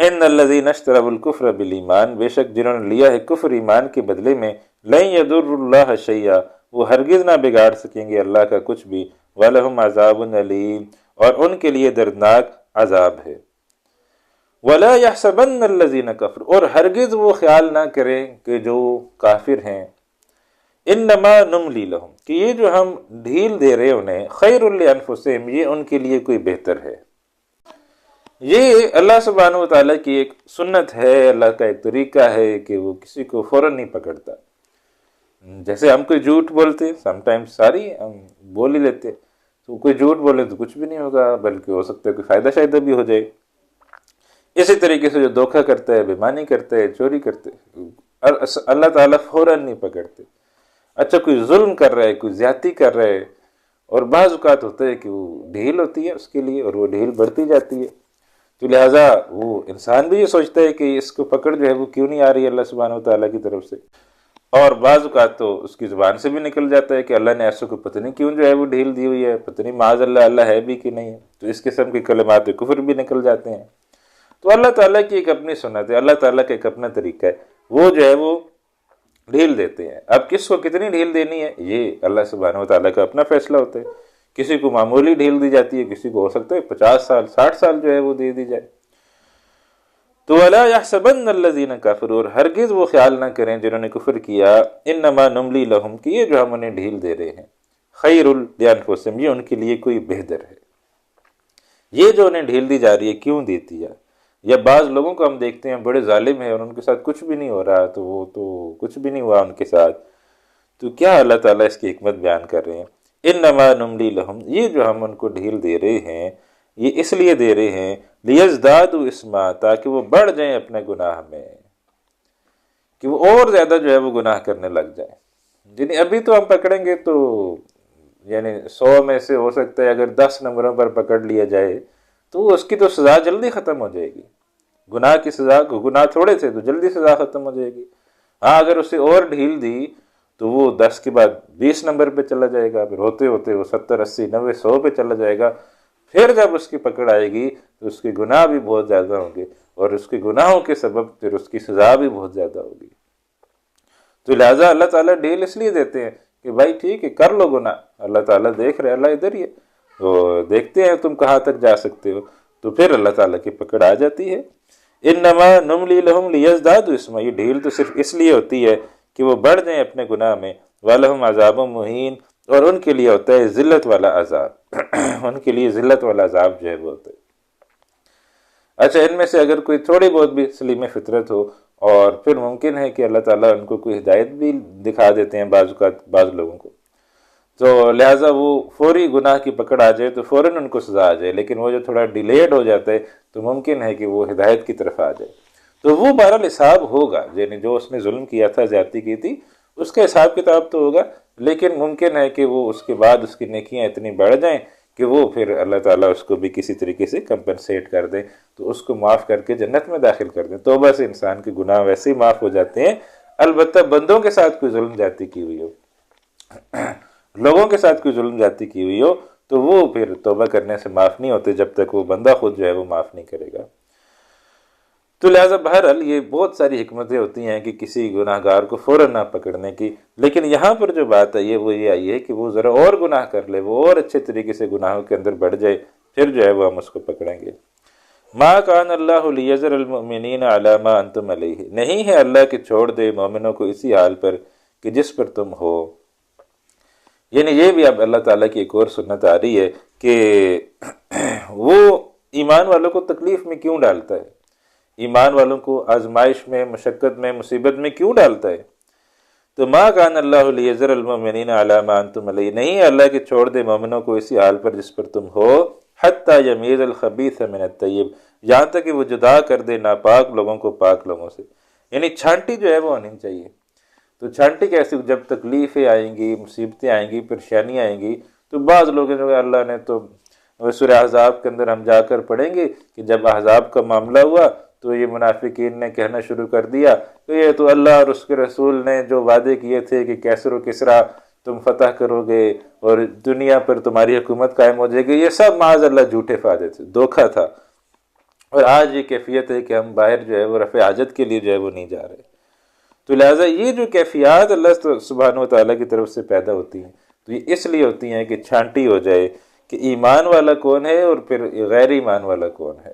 ان الذین اشتروا الکفر بالایمان، بے شک جنہوں نے لیا ہے کفر ایمان کے بدلے میں، لن یضر اللہ شیئا، وہ ہرگز نہ بگاڑ سکیں گے اللہ کا کچھ بھی، ولہم عذاب علیم، اور ان کے لیے دردناک عذاب ہے۔ ولا یحسبن الذین کفروا، اور ہرگز وہ خیال نہ کریں کہ جو کافر ہیں، انما نملی لہم، کہ یہ جو ہم ڈھیل دے رہے انہیں، خیر لانفسہم، یہ ان کے لیے کوئی بہتر ہے۔ یہ اللہ سبحانہ وتعالیٰ کی ایک سنت ہے، اللہ کا ایک طریقہ ہے کہ وہ کسی کو فوراً نہیں پکڑتا۔ جیسے ہم کوئی جھوٹ بولتے، سم ٹائمز ساری ہم بول ہی لیتے، تو کوئی جھوٹ بولے تو کچھ بھی نہیں ہوگا، بلکہ ہو سکتا ہے کوئی فائدہ شائدہ بھی ہو جائے۔ اسی طریقے سے جو دھوکہ کرتا ہے، بےایمانی کرتا ہے، چوری کرتے، اللہ تعالیٰ فوراً نہیں پکڑتے۔ اچھا کوئی ظلم کر رہا ہے، کوئی زیادتی کر رہا ہے، اور بعض اوقات ہوتا ہے کہ وہ ڈھیل ہوتی ہے اس کے لیے اور وہ ڈھیل بڑھتی جاتی ہے، تو لہٰذا وہ انسان بھی یہ سوچتا ہے کہ اس کو پکڑ جو ہے وہ کیوں نہیں آ رہی ہے اللہ سبحانہ وتعالیٰ کی طرف سے، اور بعض اوقات تو اس کی زبان سے بھی نکل جاتا ہے کہ اللہ نے ایسے کو پتہ نہیں کیوں جو ہے وہ ڈھیل دی ہوئی ہے، پتہ نہیں معاذ اللہ اللہ ہے بھی کہ نہیں ہے، تو اس قسم کے کلمات کفر بھی نکل جاتے ہیں۔ تو اللہ تعالیٰ کی ایک اپنی سنت ہے، اللہ تعالیٰ کا ایک اپنا طریقہ ہے، وہ جو ہے وہ ڈھیل دیتے ہیں۔ اب کس کو کتنی ڈھیل دینی ہے یہ اللہ سبحانہ وتعالیٰ کا اپنا فیصلہ ہوتا ہے، کسی کو معمولی ڈھیل دی جاتی ہے، کسی کو ہو سکتا ہے 50 سال 60 سال جو ہے وہ دے دی جائے۔ تو وَلَا يَحْسَبَنَّ الَّذِينَ كَفَرُوا، اور ہرگز وہ خیال نہ کریں جنہوں نے کفر کیا، انما نملی لہم، کہ یہ جو ہم انہیں ڈھیل دے رہے ہیں، خیر لانفسہم، یہ ان کے لیے کوئی بہتر ہے۔ یہ جو انہیں ڈھیل دی جا رہی ہے کیوں دیتی ہے؟ یا بعض لوگوں کو ہم دیکھتے ہیں بڑے ظالم ہیں اور ان کے ساتھ کچھ بھی نہیں ہو رہا، تو وہ تو کچھ بھی نہیں ہوا ان کے ساتھ، تو کیا اللہ تعالیٰ اس کی حکمت بیان کر رہے ہیں؟ انما نملی لہم، یہ جو ہم ان کو ڈھیل دے رہے ہیں یہ اس لیے دے رہے ہیں، لیزدادوا اسما، تاکہ وہ بڑھ جائیں اپنے گناہ میں، کہ وہ اور زیادہ جو ہے وہ گناہ کرنے لگ جائیں۔ یعنی ابھی تو ہم پکڑیں گے تو یعنی 100 میں سے ہو سکتا ہے اگر 10 نمبروں پر پکڑ لیا جائے تو اس کی تو سزا جلدی ختم ہو جائے گی، گناہ کی سزا، گناہ تھوڑے تھے تو جلدی سزا ختم ہو جائے گی۔ ہاں اگر اسے اور ڈھیل دی تو وہ 10 کے بعد 20 نمبر پہ چلا جائے گا، پھر ہوتے ہوتے وہ 70 80 90 100 پہ چلا جائے گا، پھر جب اس کی پکڑ آئے گی تو اس کے گناہ بھی بہت زیادہ ہوں گے، اور اس کے گناہوں کے سبب پھر اس کی سزا بھی بہت زیادہ ہوگی۔ تو لہٰذا اللہ تعالیٰ ڈھیل اس لیے دیتے ہیں کہ بھائی ٹھیک ہے کر لو گناہ، اللہ تعالیٰ دیکھ رہے، اللہ ادھر ہی ہے، تو دیکھتے ہیں تم کہاں تک جا سکتے ہو، تو پھر اللہ تعالیٰ کی پکڑ آ جاتی ہے۔ انما نملی لہم لیزدادوا اسما، یہ ڈھیل تو صرف اس لیے ہوتی ہے کہ وہ بڑھ جائیں اپنے گناہ میں، ولہم عذاب مہین، اور ان کے لیے ہوتا ہے ذلت والا عذاب، ان کے لیے ذلت والا عذاب جو ہے وہ ہوتا ہے۔ اچھا ان میں سے اگر کوئی تھوڑی بہت بھی سلیم فطرت ہو، اور پھر ممکن ہے کہ اللہ تعالیٰ ان کو کوئی ہدایت بھی دکھا دیتے ہیں بعض اوقات بعض لوگوں کو، تو لہٰذا وہ فوری گناہ کی پکڑ آ جائے تو فوراً ان کو سزا آ جائے، لیکن وہ جو تھوڑا ڈیلیڈ ہو جاتا ہے تو ممکن ہے کہ وہ ہدایت کی طرف آ جائے، تو وہ بہرحال حساب ہوگا، یعنی جو اس نے ظلم کیا تھا، زیادتی کی تھی، اس کا حساب کتاب تو ہوگا، لیکن ممکن ہے کہ وہ اس کے بعد اس کی نیکیاں اتنی بڑھ جائیں کہ وہ پھر اللہ تعالیٰ اس کو بھی کسی طریقے سے کمپنسیٹ کر دے، تو اس کو معاف کر کے جنت میں داخل کر دیں۔ توبہ سے انسان کے گناہ ویسے ہی معاف ہو جاتے ہیں، البتہ بندوں کے ساتھ کوئی ظلم زیادتی کی ہوئی ہو، لوگوں کے ساتھ کوئی ظلم زیادتی کی ہوئی ہو تو وہ پھر توبہ کرنے سے معاف نہیں ہوتے جب تک وہ بندہ خود جو ہے وہ معاف نہیں کرے گا۔ تو لہٰذا بہرحال یہ بہت ساری حکمتیں ہوتی ہیں کہ کسی گناہ گار کو فوراً نہ پکڑنے کی، لیکن یہاں پر جو بات ہے وہ یہ آئی ہے کہ وہ ذرا اور گناہ کر لے، وہ اور اچھے طریقے سے گناہوں کے اندر بڑھ جائے، پھر جو ہے وہ ہم اس کو پکڑیں گے۔ ما کان اللہ لیذر المؤمنین علی ما انتم علیہ، نہیں ہے اللہ کہ چھوڑ دے مومنوں کو اسی حال پر کہ جس پر تم ہو۔ یعنی یہ بھی اب اللہ تعالیٰ کی ایک اور سنت آ رہی ہے کہ وہ ایمان والوں کو تکلیف میں کیوں ڈالتا ہے، ایمان والوں کو آزمائش میں، مشقت میں، مصیبت میں کیوں ڈالتا ہے؟ تو ما کان اللہ لیذر المؤمنین علی ما انتم علیہ، نہیں اللہ کہ چھوڑ دے مومنوں کو اسی حال پر جس پر تم ہو، حتی یمیز الخبیث من الطیب، یہاں تک کہ وہ جدا کر دے ناپاک لوگوں کو پاک لوگوں سے، یعنی چھانٹی جو ہے وہ ہونی چاہیے۔ تو چھانٹی کیسے؟ جب تکلیفیں آئیں گی، مصیبتیں آئیں گی، پریشانیاں آئیں گی، تو بعض لوگ جو اللہ نے تو سورہ احزاب کے اندر ہم جا کر پڑھیں گے کہ جب احزاب کا معاملہ ہوا تو یہ منافقین نے کہنا شروع کر دیا کہ یہ تو اللہ اور اس کے رسول نے جو وعدے کیے تھے کہ کیسر و کسرا تم فتح کرو گے اور دنیا پر تمہاری حکومت قائم ہو جائے گی، یہ سب معاذ اللہ جھوٹے فائدے تھے، دھوکہ تھا۔ اور آج یہ کیفیت ہے کہ ہم باہر جو ہے وہ رفع حاجت کے لیے جو ہے وہ نہیں جا رہے۔ تو لہٰذا یہ جو کیفیات اللہ سبحانہ و تعالیٰ کی طرف سے پیدا ہوتی ہیں تو یہ اس لیے ہوتی ہیں کہ چھانٹی ہو جائے کہ ایمان والا کون ہے اور پھر غیر ایمان والا کون ہے۔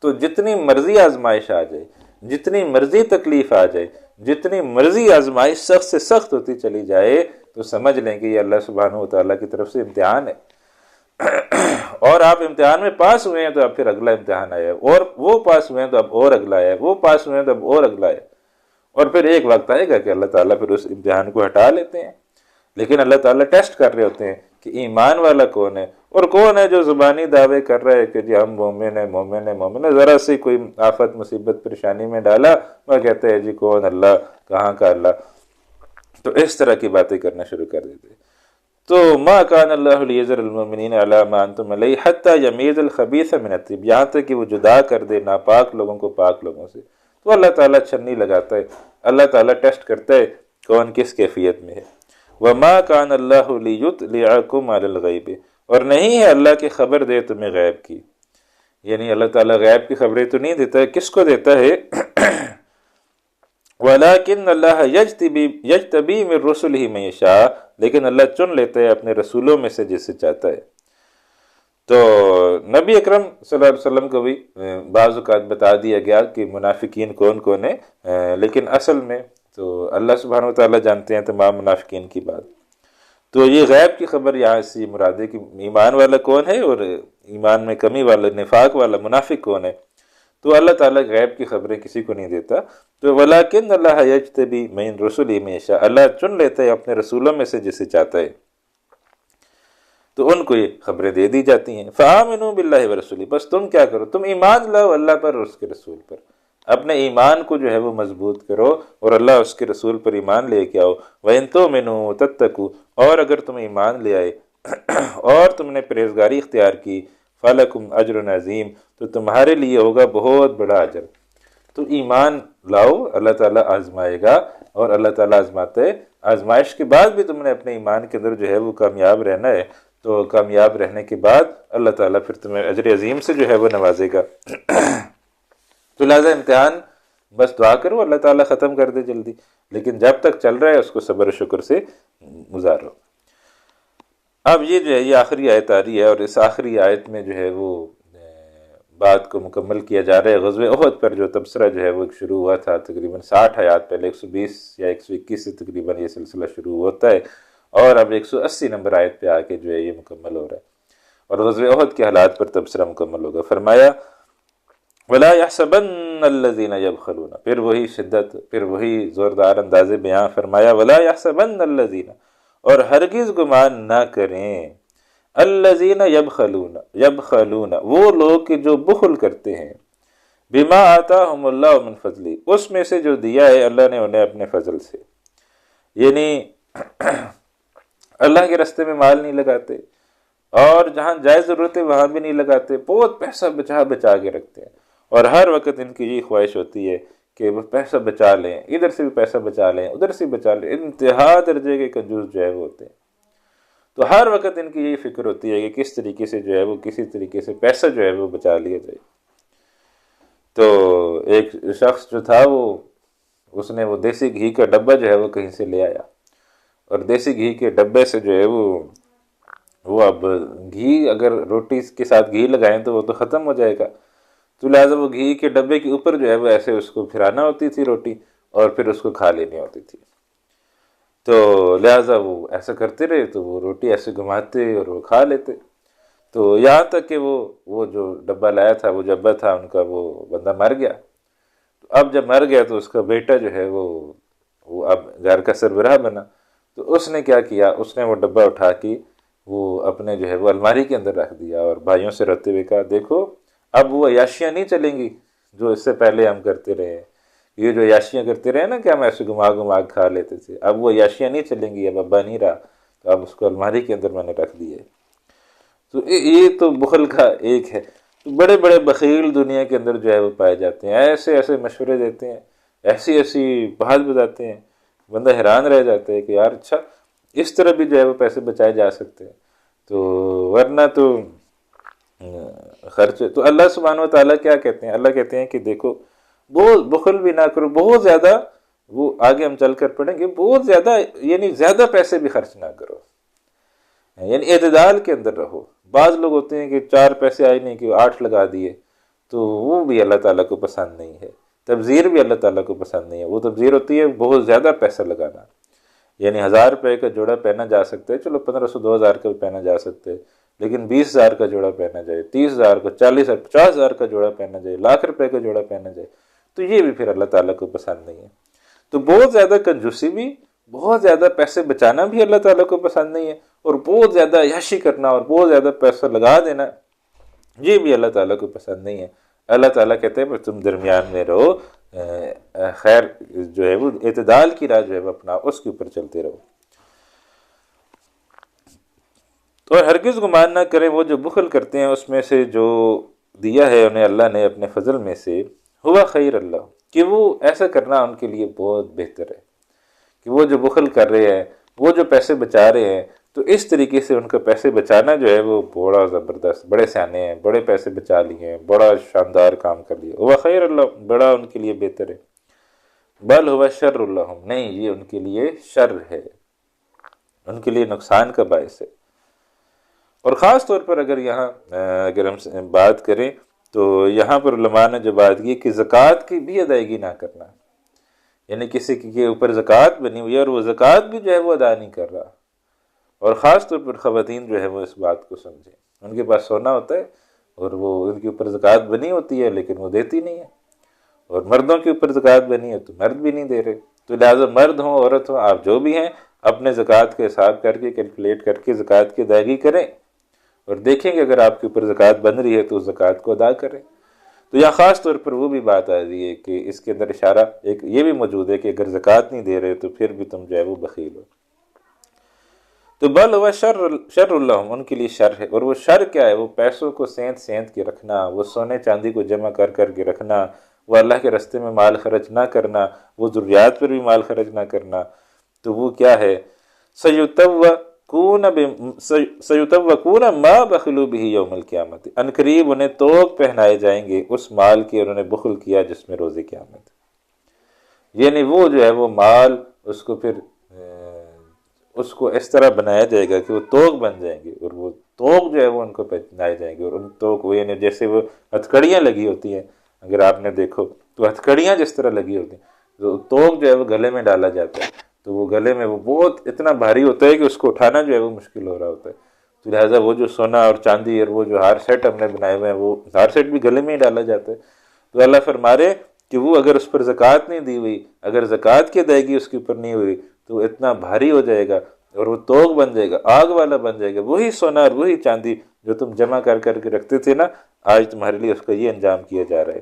تو جتنی مرضی آزمائش آ جائے، جتنی مرضی تکلیف آ جائے، جتنی مرضی آزمائش سخت سے سخت ہوتی چلی جائے، تو سمجھ لیں کہ یہ اللہ سبحانہ و تعالیٰ کی طرف سے امتحان ہے، اور آپ امتحان میں پاس ہوئے ہیں تو اب پھر اگلا امتحان آیا ہے، اور وہ پاس ہوئے ہیں تو اب اور اگلا آیا ہے، وہ پاس ہوئے ہیں تو اب اور اگلا ہے، اور پھر ایک وقت آئے گا کہ اللہ تعالیٰ پھر اس امتحان کو ہٹا لیتے ہیں۔ لیکن اللہ تعالیٰ ٹیسٹ کر رہے ہوتے ہیں کہ ایمان والا کون ہے، اور کون ہے جو زبانی دعوے کر رہا ہے کہ جی ہم مومن ہیں، مومن ہیں، مومن ہیں، ذرا سی کوئی آفت مصیبت پریشانی میں ڈالا وہ کہتے ہیں جی کون اللہ، کہاں کا اللہ، تو اس طرح کی باتیں کرنا شروع کر دیتے۔ تو ما کان اللہ لیذر المؤمنین علی ما انتم علیہ حتی یمیز الخبیث من الطیب، یہاں تک کہ وہ جدا کر دے ناپاک لوگوں کو پاک لوگوں سے۔ تو اللہ تعالیٰ چھنی لگاتا ہے، اللہ تعالیٰ ٹیسٹ کرتا ہے کون کس کیفیت میں ہے۔ وما کان اللہ لیطلعکم علی الغیب، اور نہیں ہے اللہ کی خبر دے تمہیں غیب کی، یعنی اللہ تعالیٰ غیب کی خبریں تو نہیں دیتا ہے، کس کو دیتا ہے؟ ولیکن اللہ یجتبی من رسلہ من یشاء، لیکن اللہ چن لیتا ہے اپنے رسولوں میں سے جسے چاہتا ہے۔ تو نبی اکرم صلی اللہ علیہ وسلم کو بھی بعض اوقات بتا دیا گیا کہ منافقین کون کون ہیں، لیکن اصل میں تو اللہ سبحانہ وتعالیٰ جانتے ہیں تمام منافقین کی بات۔ تو یہ غیب کی خبر یہاں سے مراد ہے کہ ایمان والا کون ہے اور ایمان میں کمی والا، نفاق والا، منافق کون ہے۔ تو اللہ تعالیٰ غیب کی خبریں کسی کو نہیں دیتا۔ تو ولیکن اللہ یجتبی من رسلہ من یشاء، اللہ چن لیتا ہے اپنے رسولوں میں سے جسے چاہتا ہے، تو ان کو یہ خبریں دے دی جاتی ہیں۔ فآمنوا باللہ ورسولہ، بس تم کیا کرو، تم ایمان لاؤ اللہ پر اور اس کے رسول پر، اپنے ایمان کو جو ہے وہ مضبوط کرو اور اللہ اس کے رسول پر ایمان لے کے آؤ۔ وَإِن تُؤْمِنُوا وَتَتَّقُوا، اور اگر تم ایمان لے آئے اور تم نے پرہیزگاری اختیار کی، فَلَكُمْ أَجْرٌ عَظِيمٌ، تو تمہارے لیے ہوگا بہت بڑا اجر۔ تو ایمان لاؤ، اللہ تعالیٰ آزمائے گا، اور اللہ تعالیٰ آزماتا ہے، آزمائش کے بعد بھی تم نے اپنے ایمان کے اندر جو ہے وہ کامیاب رہنا ہے، تو کامیاب رہنے کے بعد اللہ تعالیٰ پھر تمہیں اجر عظیم سے جو ہے وہ نوازے گا۔ تو لہٰذا امتحان بس دعا کرو اللہ تعالیٰ ختم کر دے جلدی، لیکن جب تک چل رہا ہے اس کو صبر و شکر سے گزارو۔ اب یہ جو ہے یہ آخری آیت آ رہی ہے، اور اس آخری آیت میں جو ہے وہ بات کو مکمل کیا جا رہا ہے غزوہ احد پر جو تبصرہ جو ہے وہ شروع ہوا تھا تقریباً 60 آیات پہلے، 120 یا 121 سے تقریباً یہ سلسلہ شروع ہوتا ہے، اور اب 180 نمبر آیت پہ آ کے جو ہے یہ مکمل ہو رہا ہے، اور غزوہ احد کے حالات پر تبصرہ مکمل ہوگا۔ فرمایا وَلَا يَحْسَبَنَّ الَّذِينَ يَبْخَلُونَ، پھر وہی شدت، پھر وہی زوردار انداز بیان، فرمایا وَلَا يَحْسَبَنَّ الَّذِينَ، اور ہرگز گمان نہ کریں، الَّذِينَ يَبْخَلُونَ، وہ لوگ کہ جو بخل کرتے ہیں، بِمَا آتَاهُمُ اللَّهُ مِنْ فَضْلِهِ، اس میں سے جو دیا ہے اللہ نے انہیں اپنے فضل سے، یعنی اللہ کے راستے میں مال نہیں لگاتے، اور جہاں جائز ضرورت ہے وہاں بھی نہیں لگاتے، بہت پیسہ بچا کے رکھتے ہیں، اور ہر وقت ان کی یہ خواہش ہوتی ہے کہ وہ پیسہ بچا لیں، ادھر سے بھی پیسہ بچا لیں، ادھر سے بچا لیں، انتہا درجے کے کنجوس جو ہے وہ ہوتے ہیں۔ تو ہر وقت ان کی یہی فکر ہوتی ہے کہ کس طریقے سے جو ہے وہ کسی طریقے سے پیسہ جو ہے وہ بچا لیا جائے۔ تو ایک شخص جو تھا اس نے وہ دیسی گھی کا ڈبہ جو ہے وہ کہیں سے لے آیا، اور دیسی گھی کے ڈبے سے جو ہے وہ اب گھی اگر روٹی کے ساتھ گھی لگائیں تو وہ تو ختم ہو جائے گا، تو لہٰذا وہ گھی کے ڈبے کے اوپر جو ہے وہ ایسے اس کو پھرانا ہوتی تھی روٹی، اور پھر اس کو کھا لینی ہوتی تھی۔ تو لہٰذا وہ ایسا کرتے رہے تو وہ روٹی ایسے گھماتے اور وہ کھا لیتے۔ تو یہاں تک کہ وہ جو ڈبہ لایا تھا، وہ ڈبہ تھا ان کا، وہ بندہ مر گیا۔ تو اب جب مر گیا تو اس کا بیٹا جو ہے وہ اب گھر کا سربراہ بنا۔ تو اس نے کیا کیا، اس نے وہ ڈبہ اٹھا کے وہ اپنے جو ہے وہ الماری کے اندر رکھ دیا، اور بھائیوں سے روتے ہوئے کہا دیکھو اب وہ عیاشیاں نہیں چلیں گی جو اس سے پہلے ہم کرتے رہے ہیں، یہ جو عیاشیاں کرتے رہے نا کہ ہم ایسے گھما گھما کھا لیتے تھے، اب وہ عیاشیاں نہیں چلیں گی، اب ابا نہیں رہا، تو اب اس کو الماری کے اندر میں نے رکھ دیا ہے۔ تو یہ تو بخل کا ایک ہے۔ تو بڑے بڑے بخیل دنیا کے اندر جو ہے وہ پائے جاتے ہیں، ایسے ایسے مشورے دیتے ہیں، ایسی ایسی بات بتاتے ہیں، بندہ حیران رہ جاتا ہے کہ یار اچھا اس طرح بھی جو ہے وہ پیسے بچائے جا سکتے ہیں۔ تو ورنہ تو خرچ، تو اللہ سبحانہ و تعالیٰ کیا کہتے ہیں، اللہ کہتے ہیں کہ دیکھو بہت بخل بھی نہ کرو، بہت زیادہ، وہ آگے ہم چل کر پڑھیں گے، بہت زیادہ یعنی زیادہ پیسے بھی خرچ نہ کرو، یعنی اعتدال کے اندر رہو۔ بعض لوگ ہوتے ہیں کہ 4 پیسے آئے نہیں کہ 8 لگا دیے، تو وہ بھی اللہ تعالیٰ کو پسند نہیں ہے۔ تبذیر بھی اللہ تعالیٰ کو پسند نہیں ہے۔ وہ تبذیر ہوتی ہے بہت زیادہ پیسہ لگانا، یعنی 1000 روپے کا جوڑا پہنا جا سکتا ہے، چلو 1500 2000 کا بھی پہنا جا سکتا ہے، لیکن 20000 کا جوڑا پہنا جائے، 30000 کا، 40000 50000 کا جوڑا پہنا جائے، لاکھ روپے کا جوڑا پہنا جائے، تو یہ بھی پھر اللہ تعالیٰ کو پسند نہیں ہے۔ تو بہت زیادہ کنجوسی بھی، بہت زیادہ پیسے بچانا بھی اللہ تعالیٰ کو پسند نہیں ہے، اور بہت زیادہ عیاشی کرنا اور بہت زیادہ پیسہ لگا دینا یہ بھی اللہ تعالیٰ کو پسند نہیں ہے۔ اللہ تعالیٰ کہتے ہیں تم درمیان میں رہو، خیر جو ہے وہ اعتدال کی راہ جو ہے وہ اپنا اس کے اوپر چلتے رہو۔ تو ہرگز گمان نہ کریں وہ جو بخل کرتے ہیں اس میں سے جو دیا ہے انہیں اللہ نے اپنے فضل میں سے، ہوا خیر اللہ، کہ وہ ایسا کرنا ان کے لیے بہت بہتر ہے، کہ وہ جو بخل کر رہے ہیں، وہ جو پیسے بچا رہے ہیں، تو اس طریقے سے ان کا پیسے بچانا جو ہے وہ بڑا زبردست، بڑے سیانے ہیں، بڑے پیسے بچا لیے ہیں، بڑا شاندار کام کر لیے، ہوا خیر اللہ، بڑا ان کے لیے بہتر ہے، بل ہوا شر اللہم، نہیں یہ ان کے لیے شر ہے، ان کے لیے نقصان کا باعث ہے۔ اور خاص طور پر اگر یہاں اگر ہم بات کریں تو یہاں پر علماء نے جو بات کی کہ زکوٰۃ کی بھی ادائیگی نہ کرنا، یعنی کسی کے اوپر زکوٰۃ بنی ہوئی ہے اور وہ زکوٰۃ بھی جو ہے وہ ادا نہیں کر رہا، اور خاص طور پر خواتین جو ہے وہ اس بات کو سمجھیں، ان کے پاس سونا ہوتا ہے اور وہ ان کے اوپر زکوٰۃ بنی ہوتی ہے لیکن وہ دیتی نہیں ہے، اور مردوں کے اوپر زکوٰۃ بنی ہے تو مرد بھی نہیں دے رہے، تو لہٰذا مرد ہوں عورت ہوں آپ جو بھی ہیں اپنے زکوٰۃ کے حساب کر کے کیلکولیٹ کر کے زکوٰۃ کی ادائیگی کریں، اور دیکھیں کہ اگر آپ کے اوپر زکوٰۃ بن رہی ہے تو اس زکوٰۃ کو ادا کریں۔ تو یہاں خاص طور پر وہ بھی بات آ رہی ہے کہ اس کے اندر اشارہ ایک یہ بھی موجود ہے کہ اگر زکوٰۃ نہیں دے رہے تو پھر بھی تم جو ہے وہ بخیل ہو۔ تو بل ہوا شر اللہم، ان کے لیے شر ہے، اور وہ شر کیا ہے، وہ پیسوں کو سینت سینت کے رکھنا، وہ سونے چاندی کو جمع کر کر کے رکھنا، وہ اللہ کے راستے میں مال خرچ نہ کرنا، وہ ضروریات پر بھی مال خرچ نہ کرنا، تو وہ کیا ہے، سیطوقون ما بخلوا به یوم القیامت، ان قریب انہیں توق پہنائے جائیں گے اس مال کے انہوں نے بخل کیا جس میں روز قیامت، یعنی وہ جو ہے وہ مال اس کو پھر اس کو اس طرح بنایا جائے گا کہ وہ توق بن جائیں گے، اور وہ توق جو ہے وہ ان کو پہنائے جائیں گے، اور ان توق وہ یعنی جیسے وہ ہتھکڑیاں لگی ہوتی ہیں، اگر آپ نے دیکھو تو ہتھکڑیاں جس طرح لگی ہوتی ہیں، تو توق جو ہے وہ گلے میں ڈالا جاتا ہے، تو وہ گلے میں وہ بہت اتنا بھاری ہوتا ہے کہ اس کو اٹھانا جو ہے وہ مشکل ہو رہا ہوتا ہے، تو لہٰذا وہ جو سونا اور چاندی اور وہ جو ہار سیٹ ہم نے بنائے ہوئے ہیں وہ ہار سیٹ بھی گلے میں ہی ڈالا جاتا ہے۔ تو اللہ فرما رہے کہ وہ اگر اس پر زکوٰۃ نہیں دی ہوئی، اگر زکوٰۃ کی ادائیگی اس کے اوپر نہیں ہوئی تو اتنا بھاری ہو جائے گا اور وہ توق بن جائے گا، آگ والا بن جائے گا، وہی سونا اور وہی چاندی جو تم جمع کر کر کے رکھتے تھے نا، آج تمہارے لیے اس کا یہ انجام کیا جا رہا ہے۔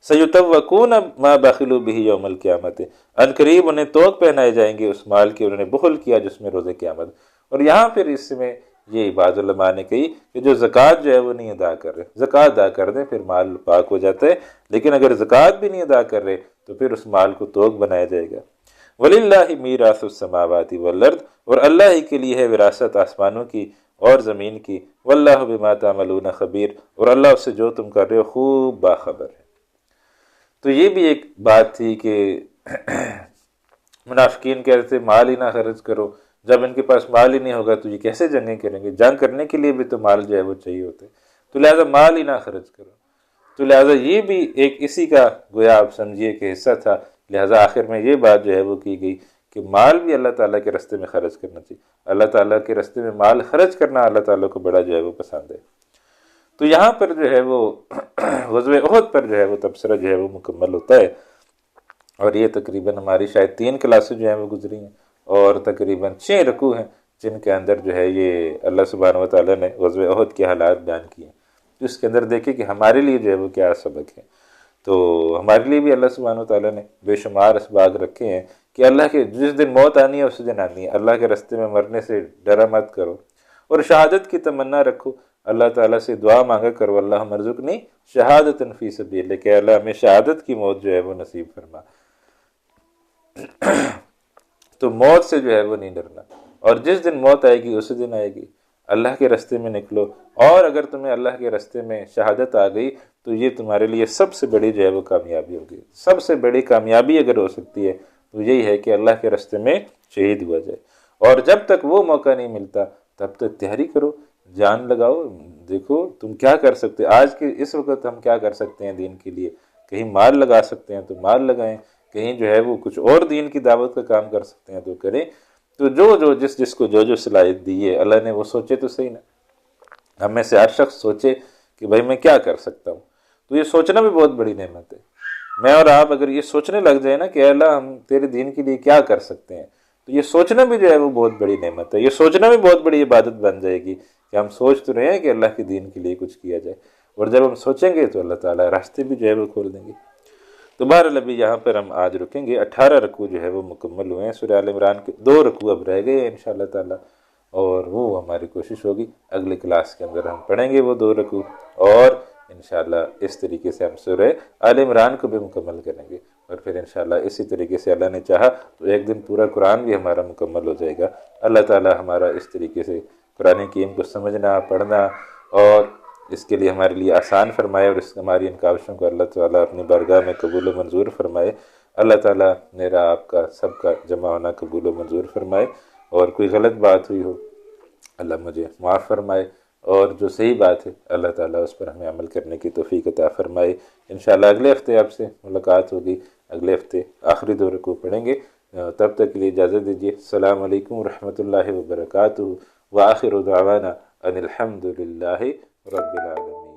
سیطوقون ما بخلوا به یوم القیامت، ان قریب انہیں توق پہنائے جائیں گے اس مال کے انہوں نے بخل کیا جس میں روز قیامت۔ اور یہاں پھر اس میں یہ بعض علماء نے کہی کہ جو زکوٰۃ جو ہے وہ نہیں ادا کر رہے، زکوٰۃ ادا کر دیں پھر مال پاک ہو جاتا ہے، لیکن اگر زکوٰۃ بھی نہیں ادا کر رہے تو پھر اس مال کو توق بنایا جائے گا۔ وَلِلَّهِ مِيرَاثُ السَّمَاوَاتِ وَالْأَرْضِ، اور اللہ ہی کے لیے ہے وراثت آسمانوں کی اور زمین کی، وَاللَّهُ بِمَا تَعْمَلُونَ خَبِيرٌ، اور اللہ اس سے جو تم کر رہے ہو خوب باخبر ہے۔ تو یہ بھی ایک بات تھی کہ منافقین کہتے تھے مال ہی نہ خرچ کرو، جب ان کے پاس مال ہی نہیں ہوگا تو یہ کیسے جنگیں کریں گے، جنگ کرنے کے لیے بھی تو مال جو ہے وہ چاہیے ہوتا ہے، تو لہٰذا مال ہی نہ خرچ کرو۔ تو لہٰذا یہ بھی ایک اسی کا گویا آپ سمجھیے کہ حصہ تھا، لہٰذا آخر میں یہ بات جو ہے وہ کی گئی کہ مال بھی اللہ تعالیٰ کے راستے میں خرچ کرنا چاہیے. اللہ تعالیٰ کے راستے میں مال خرچ کرنا اللہ تعالیٰ کو بڑا جو ہے وہ پسند ہے. تو یہاں پر جو ہے وہ غزوہ احد پر جو ہے وہ تبصرہ جو ہے وہ مکمل ہوتا ہے. اور یہ تقریباً ہماری شاید 3 کلاسیں جو ہیں وہ گزری ہیں اور تقریباً 6 رکوع ہیں جن کے اندر جو ہے یہ اللہ سبحانہ و تعالیٰ نے غزوہ احد کے حالات بیان کیے ہیں. تو اس کے اندر دیکھیں کہ ہمارے لیے جو ہے وہ کیا سبق ہے. تو ہمارے لیے بھی اللہ سبحانہ و تعالیٰ نے بے شمار اسباق رکھے ہیں کہ اللہ کے جس دن موت آنی ہے اس دن آنی ہے. اللہ کے راستے میں مرنے سے ڈرا مت کرو اور شہادت کی تمنا رکھو. اللہ تعالیٰ سے دعا مانگا کرو اللہم ارزقنی شہادۃ فی سبیلک کہ اللہ ہمیں شہادت کی موت جو ہے وہ نصیب فرما. تو موت سے جو ہے وہ نہیں ڈرنا اور جس دن موت آئے گی اسی دن آئے گی. اللہ کے راستے میں نکلو اور اگر تمہیں اللہ کے راستے میں شہادت آ گئی تو یہ تمہارے لیے سب سے بڑی جو ہے وہ کامیابی ہوگی. سب سے بڑی کامیابی اگر ہو سکتی ہے تو یہی ہے کہ اللہ کے راستے میں شہید ہوا جائے. اور جب تک وہ موقع نہیں ملتا تب تک تیاری کرو, جان لگاؤ. دیکھو تم کیا کر سکتے, آج کے اس وقت ہم کیا کر سکتے ہیں دین کے لیے. کہیں مال لگا سکتے ہیں تو مال لگائیں, کہیں جو ہے وہ کچھ اور دین کی دعوت کا کام کر سکتے ہیں تو کریں. تو جو جس کو جو صلاحیت دی ہے اللہ نے وہ سوچے تو صحیح نا. ہم میں سے ہر شخص سوچے کہ بھائی میں کیا کر سکتا ہوں. تو یہ سوچنا بھی بہت بڑی نعمت ہے. میں اور آپ اگر یہ سوچنے لگ جائے نا کہ اللہ ہم تیرے دین کے لیے کیا کر سکتے ہیں تو یہ سوچنا بھی جو ہے وہ بہت بڑی نعمت ہے. یہ سوچنا بھی بہت بڑی عبادت بن جائے گی کہ ہم سوچ تو رہے ہیں کہ اللہ کے دین کے لیے کچھ کیا جائے. اور جب ہم سوچیں گے تو اللہ تعالیٰ راستے بھی جو ہے وہ کھول دیں گے. تو بہرحال ابھی یہاں پر ہم آج رکیں گے. 18 رکوع جو ہے وہ مکمل ہوئے ہیں. سورہ آل عمران کے 2 رکوع اب رہ گئے ہیں انشاءاللہ تعالیٰ اور وہ ہماری کوشش ہوگی اگلی کلاس کے اندر ہم پڑھیں گے وہ 2 رکوع اور انشاءاللہ اس طریقے سے ہم سورہ آل عمران کو بھی مکمل کریں گے. اور پھر انشاءاللہ اسی طریقے سے اللہ نے چاہا تو ایک دن پورا قرآن بھی ہمارا مکمل ہو جائے گا. اللہ تعالیٰ ہمارا اس طریقے سے قرآن کریم کو سمجھنا پڑھنا اور اس کے لیے ہمارے لیے آسان فرمائے اور ہماری ان کاوشوں کو اللہ تعالیٰ اپنی بارگاہ میں قبول و منظور فرمائے. اللہ تعالیٰ میرا آپ کا سب کا جمع ہونا قبول و منظور فرمائے. اور کوئی غلط بات ہوئی ہو اللہ مجھے معاف فرمائے اور جو صحیح بات ہے اللہ تعالیٰ اس پر ہمیں عمل کرنے کی توفیق عطا فرمائے. انشاءاللہ اگلے ہفتے آپ سے ملاقات ہوگی. اگلے ہفتے آخری 2 رکوع پڑھیں گے. تب تک کے لیے اجازت دیجیے. السلام علیکم ورحمۃ اللہ وبرکاتہ. وآخر دعوانا ان الحمد للہ رب العالمین.